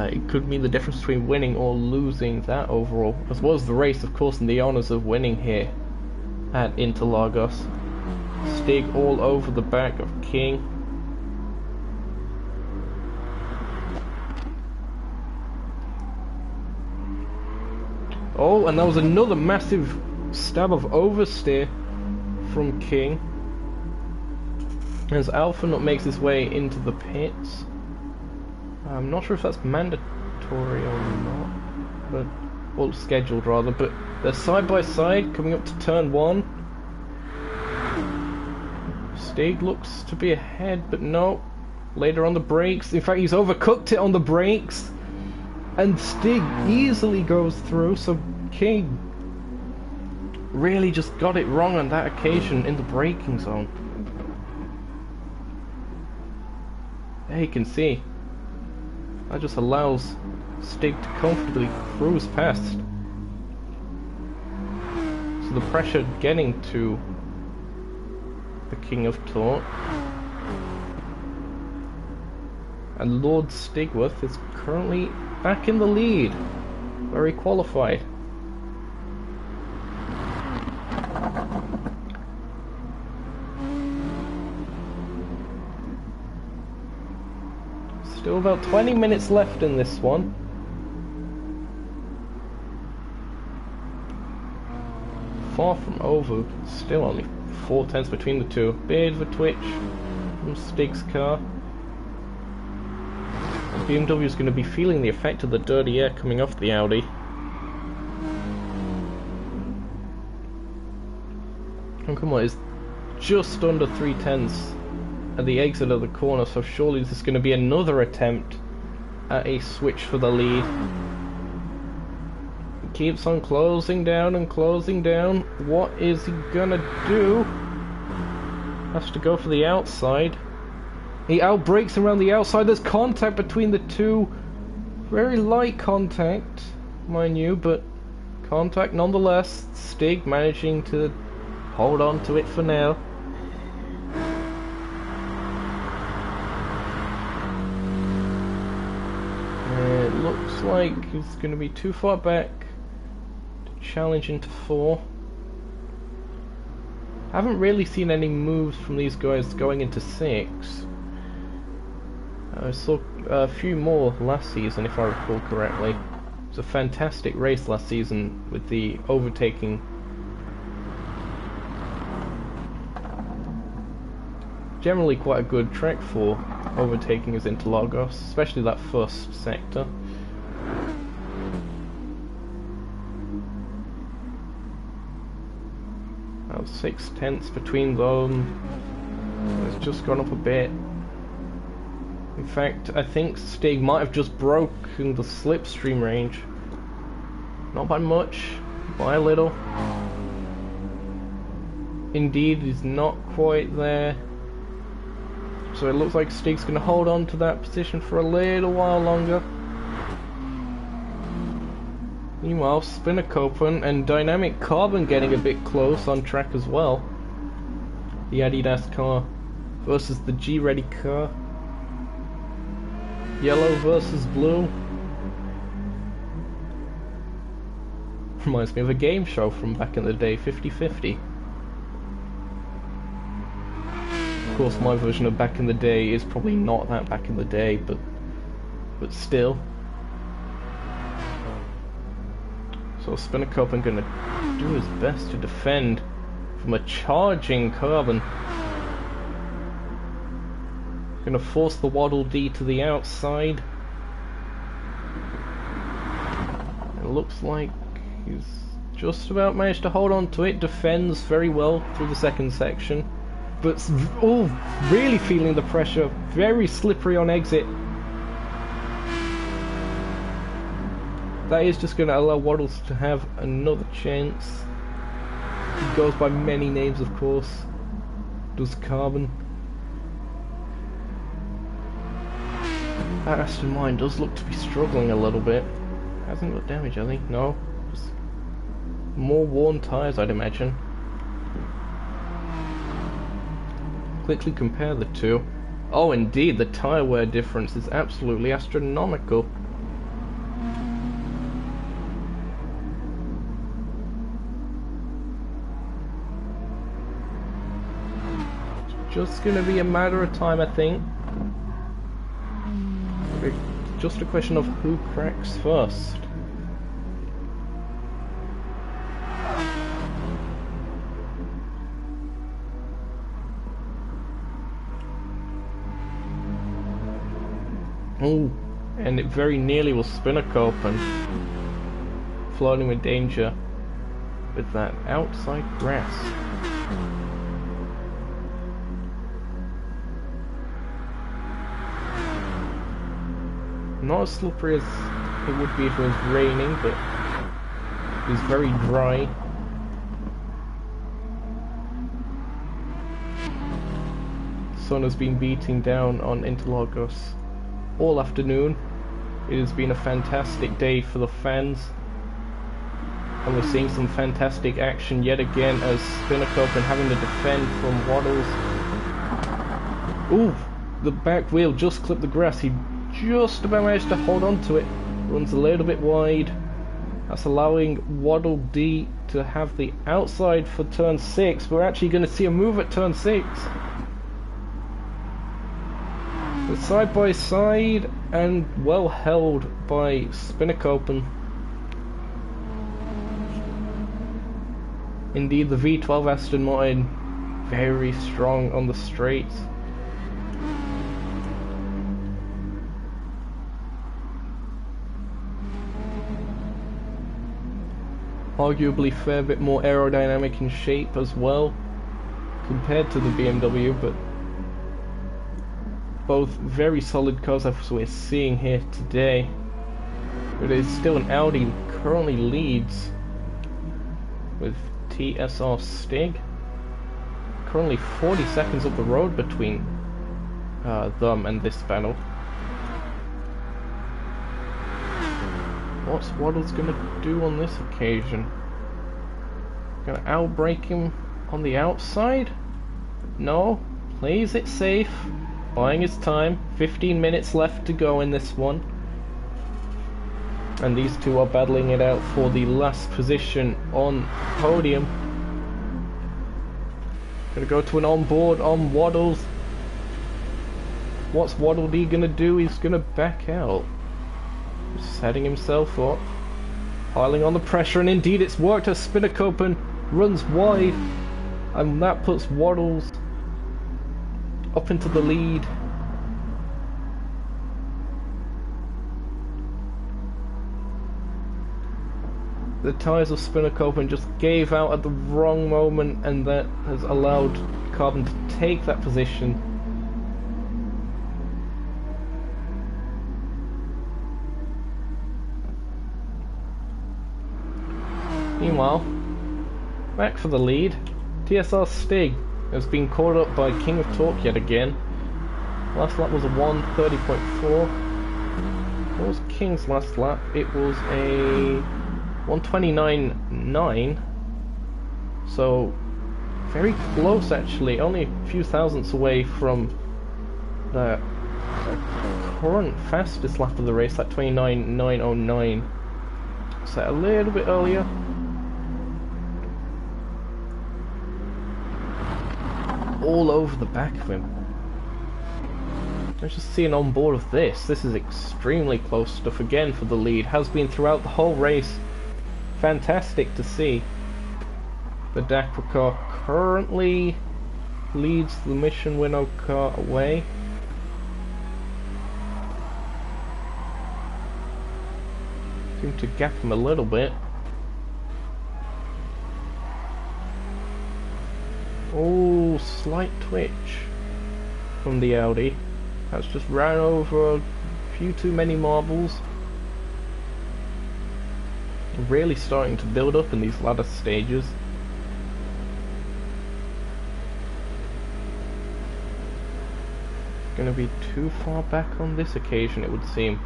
It could mean the difference between winning or losing that overall, as well as the race, of course, and the honours of winning here at Interlagos. Stig all over the back of King. Oh, and that was another massive stab of oversteer from King. As Alpha Nut makes his way into the pits. I'm not sure if that's mandatory or not, but well, scheduled rather. But they're side by side coming up to turn 1. Stig looks to be ahead, but no. Later on the brakes. In fact, he's overcooked it on the brakes, and Stig easily goes through. So King really just got it wrong on that occasion in the braking zone. There you can see. That just allows Stig to comfortably cruise past. So the pressure getting to the King of Taunt. And Lord Stigworth is currently back in the lead. Very qualified. Still about 20 minutes left in this one. Far from over, still only 4 tenths between the two. Bit of a twitch from Stig's car. BMW is going to be feeling the effect of the dirty air coming off the Audi. Oh, come on, it's just under 3 tenths at the exit of the corner, so surely this is going to be another attempt at a switch for the lead. He keeps on closing down and closing down. What is he gonna do? Has to go for the outside. He outbrakes around the outside. There's contact between the two. Very light contact, mind you, but contact nonetheless. Stig managing to hold on to it for now. It looks like he's going to be too far back to challenge into 4. Haven't really seen any moves from these guys going into 6. I saw a few more last season, if I recall correctly. It was a fantastic race last season with the overtaking. Generally quite a good track for overtaking is Interlagos, especially that first sector. About 6/10 between them. It's just gone up a bit. In fact, I think Stig might have just broken the slipstream range. Not by much, by a little. Indeed, he's not quite there. So it looks like Stig's going to hold on to that position for a little while longer. Meanwhile, Spinnakopen and Dynamic Carbon getting a bit close on track as well. The Adidas car versus the G-Ready car. Yellow versus blue. Reminds me of a game show from back in the day, 50-50. Of course, my version of back in the day is probably not that back in the day, but still. So Spinnakopen gonna do his best to defend from a charging Carbon. Gonna force the Waddle Dee to the outside. It looks like he's just about managed to hold on to it. Defends very well through the second section. But really feeling the pressure. Very slippery on exit. That is just going to allow Waddles to have another chance. He goes by many names, of course. Does Carbon. That Aston Martin does look to be struggling a little bit. Hasn't got damage, I think. No. Just more worn tyres, I'd imagine. Quickly compare the two. Oh, indeed, the tyre wear difference is absolutely astronomical. It's just gonna be a matter of time, I think. Just a question of who cracks first. Oh, and it very nearly was Spinnakopen, floating with danger with that outside grass. Not as slippery as it would be if it was raining, but it's very dry. The sun has been beating down on Interlagos all afternoon. It has been a fantastic day for the fans, and we're seeing some fantastic action yet again as Spinnakopen having to defend from Waddles. Ooh, the back wheel just clipped the grass. He just about managed to hold on to it. Runs a little bit wide. That's allowing Waddle Dee to have the outside for turn 6. We're actually going to see a move at turn 6. But side by side and well held by Spinnakopen. Indeed, the V12 Aston Martin very strong on the straights. Arguably a fair bit more aerodynamic in shape as well compared to the BMW, but both very solid cars as we're seeing here today. But it is still an Audi currently leads with TSR Stig. Currently 40 seconds up the road between them and this battle. What's Waddles gonna do on this occasion? Gonna outbrake him on the outside? No, plays it safe, buying his time. 15 minutes left to go in this one. And these two are battling it out for the last position on podium. Gonna go to an onboard on Waddles. What's Waddle Dee gonna do? He's gonna back out. Setting himself up, piling on the pressure, and indeed it's worked as Spinnakopen runs wide, and that puts Waddles up into the lead. the tyres of Spinnacopen just gave out at the wrong moment, and that has allowed Carbon to take that position. Meanwhile, back for the lead, TSR Stig has been caught up by King of Torque yet again. Last lap was a 1:30.4. What was King's last lap? It was a 1:29.9. So very close actually, only a few thousandths away from the current fastest lap of the race, that 29.909. Set a little bit earlier. All over the back of him. Let's just see an on board of this. This is extremely close stuff again for the lead. Has been throughout the whole race. Fantastic to see. The Dakar car currently leads the Mission Winnow car away. Seem to gap him a little bit. Oh, slight twitch from the Audi. That's just ran over a few too many marbles. Really starting to build up in these latter stages. Going to be too far back on this occasion, it would seem.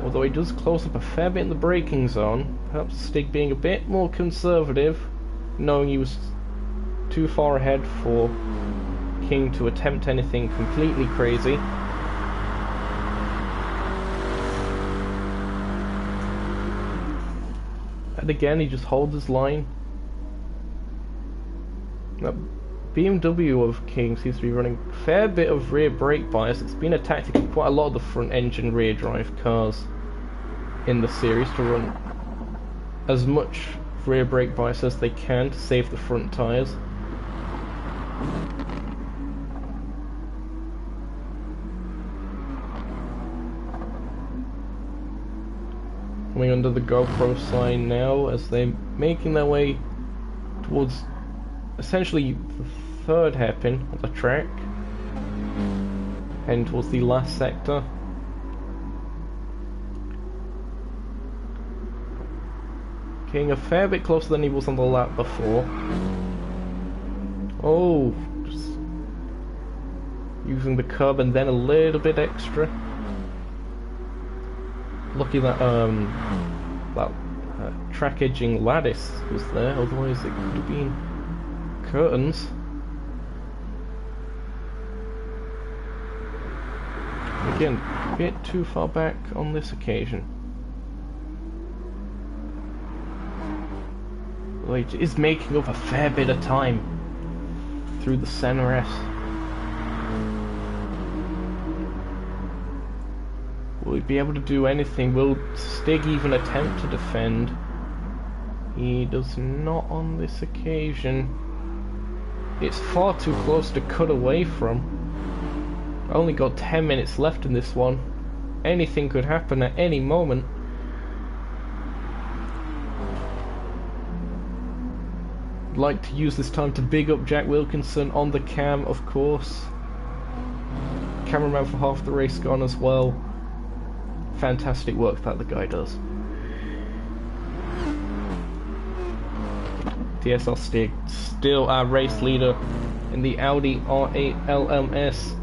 Although he does close up a fair bit in the braking zone. Perhaps Stig being a bit more conservative, knowing he was too far ahead for King to attempt anything completely crazy. And again, he just holds his line. That BMW of King seems to be running a fair bit of rear brake bias. It's been a tactic of quite a lot of the front engine rear drive cars in the series to run as much rear brake bias as they can to save the front tyres. Coming under the GoPro sign now as they're making their way towards essentially the third hairpin of the track, heading towards the last sector. King a fair bit closer than he was on the lap before. Oh, just using the curb and then a little bit extra. Lucky that track edging lattice was there, otherwise it could have been curtains. Again, a bit too far back on this occasion. Well, he is making up a fair bit of time through the center S. Will he be able to do anything? Will Stig even attempt to defend? He does not on this occasion. It's far too close to cut away from. Only got 10 minutes left in this one. Anything could happen at any moment. I'd like to use this time to big up Jack Wilkinson on the cam, of course. Cameraman for half the race gone as well. Fantastic work that the guy does. TSR Stig, still our race leader in the Audi R8 LMS.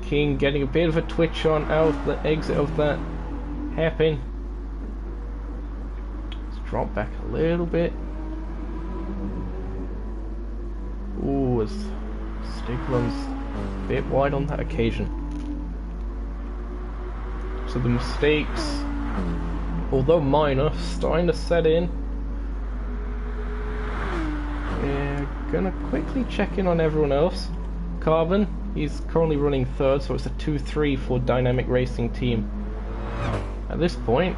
King getting a bit of a twitch on out the exit of that hairpin. Let's drop back a little bit. Ooh, as Stig runs a bit wide on that occasion. So the mistakes, although minor, starting to set in. We're gonna quickly check in on everyone else. Carbon, he's currently running third, so it's a 2-3 for Dynamic Racing Team. At this point,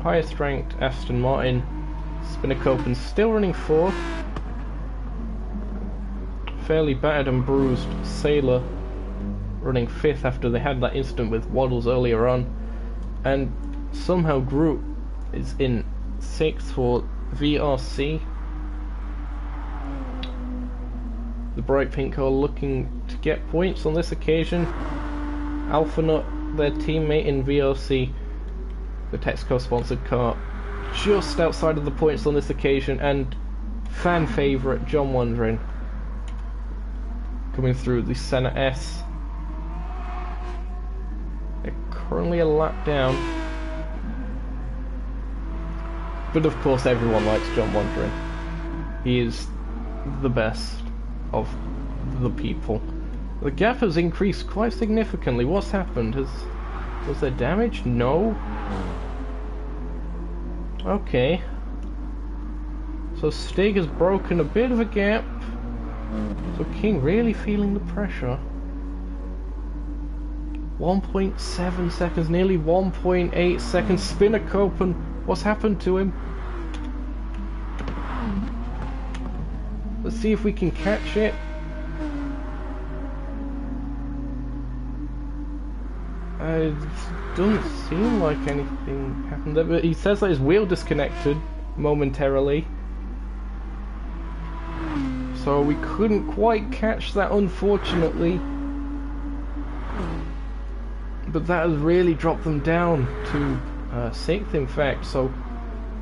highest ranked Aston Martin, Spinnacopen's still running fourth. Fairly battered and bruised Sailor running fifth after they had that incident with Waddles earlier on, and somehow Groot is in 6th for VRC. The bright pink car looking to get points on this occasion. Alpha Nut, their teammate in VRC, the Texaco sponsored car, just outside of the points on this occasion, and fan favourite John Wondering coming through the Senna S. They're currently a lap down, but of course everyone likes John Wondering. He is the best of the people. The gap has increased quite significantly. What's happened? Was there damage? No. Okay. So Stig has broken a bit of a gap. So King really feeling the pressure. 1.7 seconds, nearly 1.8 seconds. Spinner Copen, what's happened to him? Let's see if we can catch it. It doesn't seem like anything happened there, but he says that his wheel disconnected momentarily. So we couldn't quite catch that, unfortunately. But that has really dropped them down to 6th, in fact. So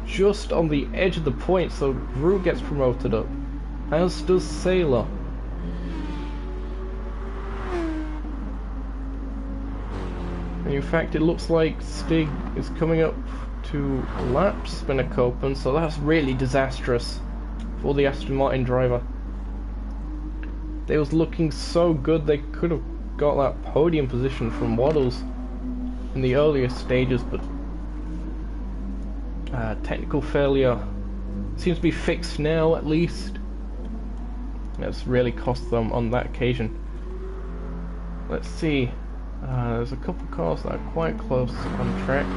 just on the edge of the point, so Root gets promoted up, as does Sailor. And in fact, it looks like Stig is coming up to lap Spinner Copen, so that's really disastrous for the Aston Martin driver. They was looking so good, they could have got that podium position from Waddles in the earlier stages, but technical failure seems to be fixed now, at least. That's really cost them on that occasion. Let's see. There's a couple cars that are quite close on track.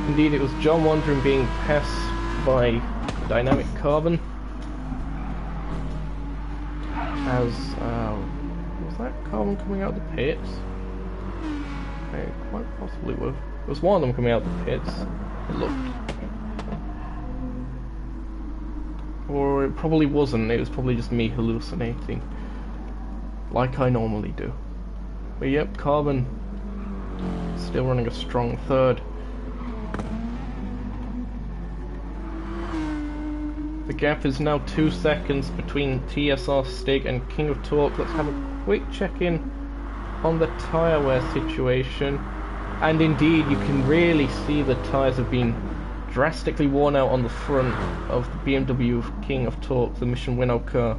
Indeed, it was John Wondering being passed by Dynamic Carbon. As was that Carbon coming out of the pits? Okay, quite possibly would. There was one of them coming out of the pits. It looked. Or it probably wasn't, it was probably just me hallucinating, like I normally do. But yep, Carbon still running a strong 3rd. The gap is now 2 seconds between TSR Stig and King of Torque. Let's have a quick check-in on the tyre wear situation. And indeed, you can really see the tyres have been drastically worn out on the front of the BMW King of Torque, the Mission Winnow car.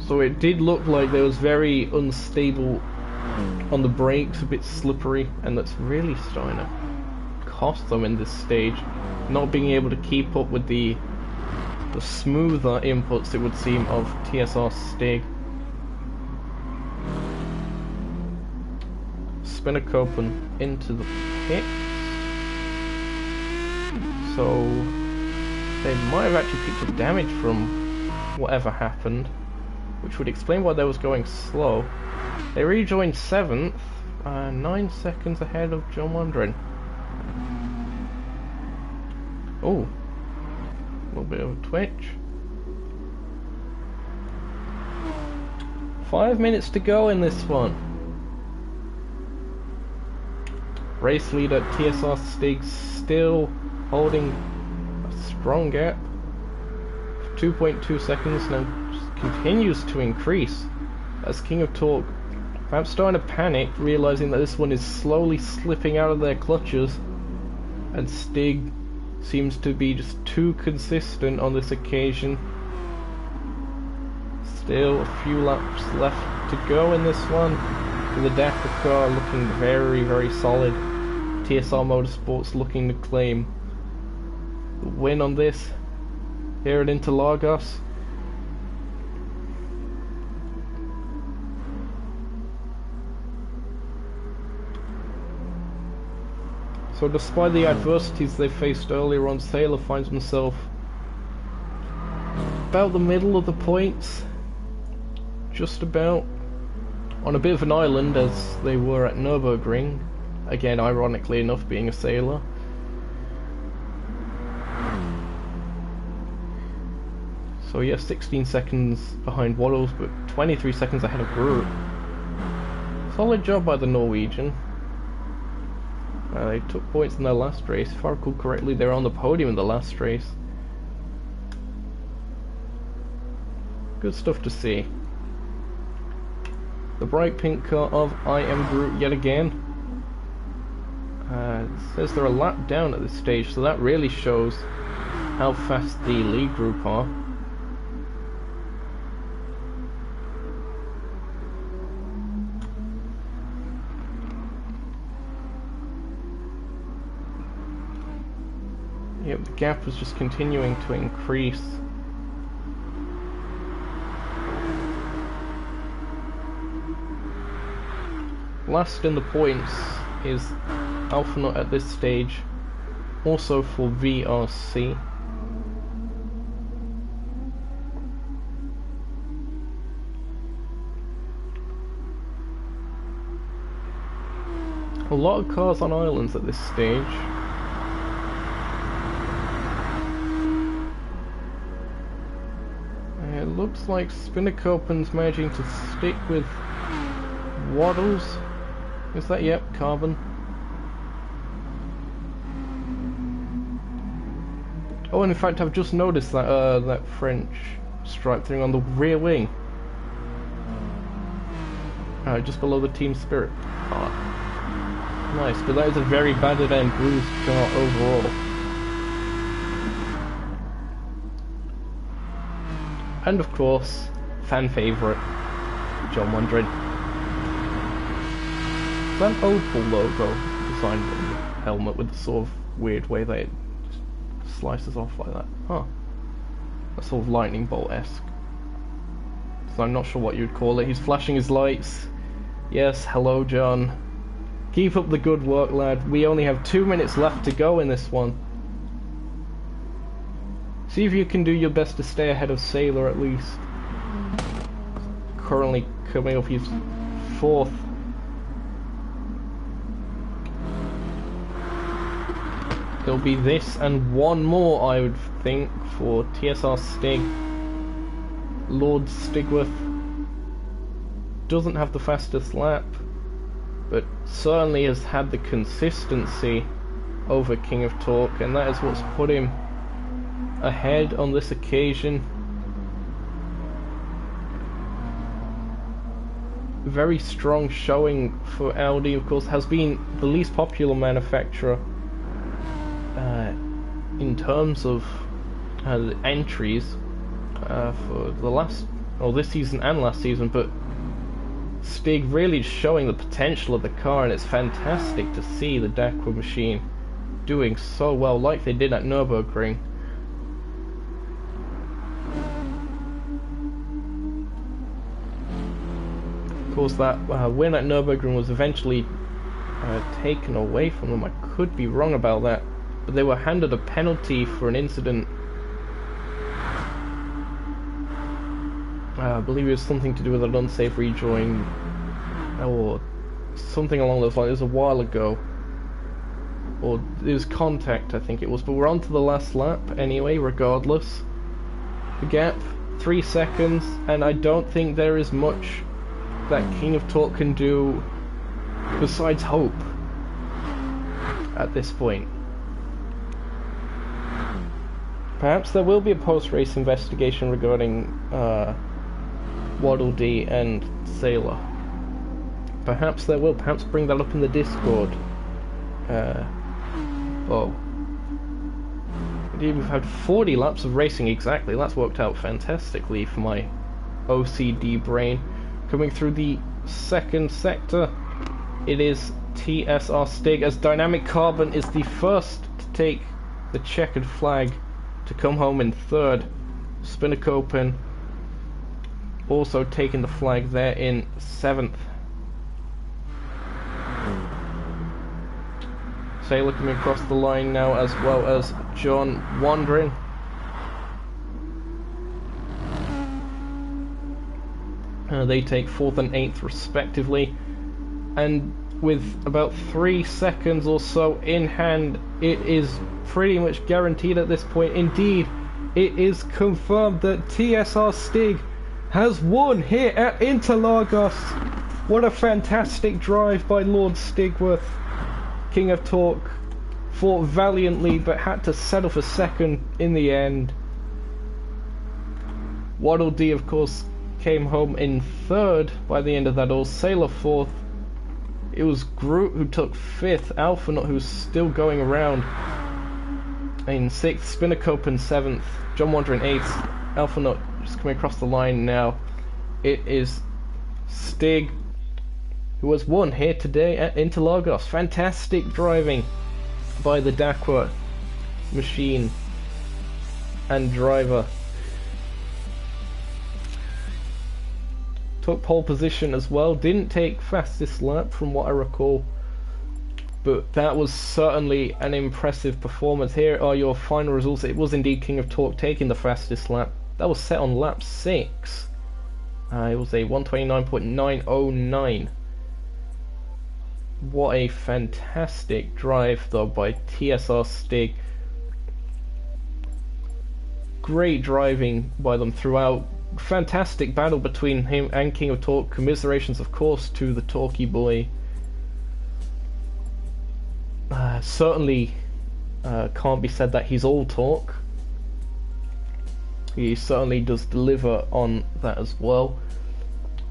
So it did look like there was very unstable on the brakes, a bit slippery, and that's really starting to cost them in this stage, not being able to keep up with the smoother inputs, it would seem, of TSR Stig. Spinner Copen into the pit, so they might have actually picked up damage from whatever happened, which would explain why they was going slow. They rejoined 7th, 9 seconds ahead of John Wondering. Oh, a little bit of a twitch. 5 minutes to go in this one. Race leader TSR Stig still holding a strong gap. 2.2 seconds now, just continues to increase as King of Torque perhaps starting to panic, realizing that this one is slowly slipping out of their clutches, and Stig seems to be just too consistent on this occasion. Still a few laps left to go in this one. The Dakar car looking very, very solid. TSR Motorsports looking to claim the win on this here at Interlagos. So despite the adversities they faced earlier on, Sailor finds himself about the middle of the points, just about, on a bit of an island as they were at Nürburgring. Again, ironically enough, being a sailor. So yeah, 16 seconds behind Waddles, but 23 seconds ahead of Groot. Solid job by the Norwegian. They took points in their last race. If I recall correctly, they were on the podium in the last race. Good stuff to see. The bright pink car of I Am Groot yet again. It says they're a lap down at this stage, so that really shows how fast the lead group are. Yep, the gap was just continuing to increase. Last in the points is Alphanut at this stage, also for VRC. A lot of cars on islands at this stage. It looks like Spinnacopen's managing to stick with Waddles. Is that, yep, Carbon. Oh, and in fact I've just noticed that that French stripe thing on the rear wing. Just below the Team Spirit part. Nice, but that is a very battered and bruised car overall. And of course, fan favourite, John Wondering. That Opal logo designed on the helmet with the sort of weird way that it just slices off like that. Huh. That's sort of lightning bolt-esque. So I'm not sure what you'd call it. He's flashing his lights. Yes, hello John. Keep up the good work, lad. We only have 2 minutes left to go in this one. See if you can do your best to stay ahead of Sailor at least. Currently coming off his 4th. It'll be this and one more, I would think, for TSR Stig. Lord Stigworth doesn't have the fastest lap, but certainly has had the consistency over King of Torque, and that is what's put him ahead on this occasion. Very strong showing for Audi, of course, has been the least popular manufacturer in terms of entries for the last, or this season and last season, but Stig really showing the potential of the car, and it's fantastic to see the Dacwa machine doing so well like they did at Nürburgring. Of course, that win at Nürburgring was eventually taken away from them. I could be wrong about that, but they were handed a penalty for an incident. I believe it was something to do with an unsafe rejoin or something along those lines. It was a while ago, or it was contact, I think it was, but we're on to the last lap anyway, regardless. The gap, 3 seconds, and I don't think there is much that King of Torque can do besides hope at this point. Perhaps there will be a post-race investigation regarding Waddle Dee and Sailor. Perhaps there will. Perhaps bring that up in the Discord. We've had 40 laps of racing exactly. That's worked out fantastically for my OCD brain. Coming through the second sector, it is TSR Stig, as Dynamic Carbon is the first to take the checkered flag to come home in 3rd. Spinnacopen also taking the flag there in 7th. Sailor coming across the line now, as well as John Wandering. They take 4th and 8th respectively, and with about 3 seconds or so in hand. It is pretty much guaranteed at this point. Indeed, it is confirmed that TSR Stig has won here at Interlagos. What a fantastic drive by Lord Stigworth. King of Torque fought valiantly but had to settle for second in the end. Waddle Dee, of course, came home in third by the end of that all. Sailor fourth. It was Groot who took fifth. Alphanut, who's still going around, in sixth. Spinnercope in seventh. John Wander in eighth. Alphanut just coming across the line now. It is Stig who has won here today at Interlagos. Fantastic driving by the Dakwa machine and driver. Took pole position as well. Didn't take fastest lap from what I recall, but that was certainly an impressive performance. Here are your final results. It was indeed King of Torque taking the fastest lap. That was set on lap 6. It was a 129.909. What a fantastic drive though by TSR Stig. Great driving by them throughout. Fantastic battle between him and King of Torque. Commiserations, of course, to the Torquey boy. Certainly can't be said that he's all talk. He certainly does deliver on that as well.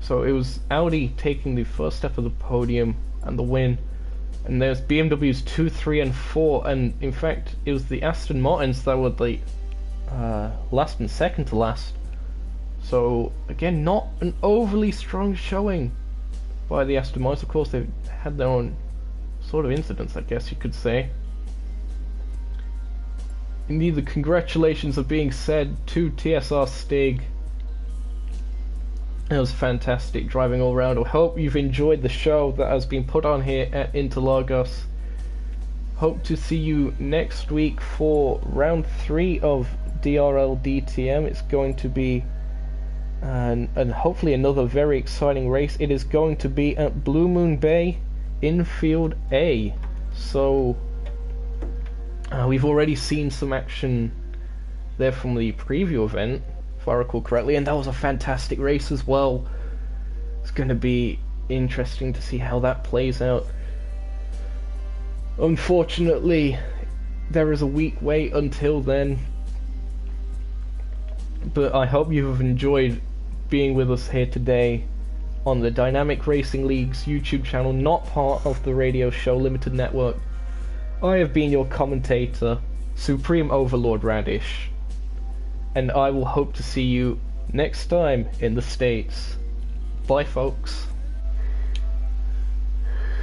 So it was Audi taking the first step of the podium and the win, and there's BMW's 2, 3 and 4, and in fact it was the Aston Martins that were the last and second to last. So again, not an overly strong showing by the Aston Martins. Of course, they've had their own sort of incidents, I guess you could say. Indeed, the congratulations are being said to TSR Stig. It was fantastic driving all around. I hope you've enjoyed the show that has been put on here at Interlagos. Hope to see you next week for round 3 of DRL DTM. It's going to be and hopefully another very exciting race. It is going to be at Blue Moon Bay in Field A. So we've already seen some action there from the preview event, if I recall correctly, and that was a fantastic race as well. It's going to be interesting to see how that plays out. Unfortunately, there is a week wait until then, but I hope you have enjoyed being with us here today on the Dynamic Racing League's YouTube channel, not part of the Radio Show Limited Network. I have been your commentator, Supreme Overlord Radish, and I will hope to see you next time in the States. Bye, folks.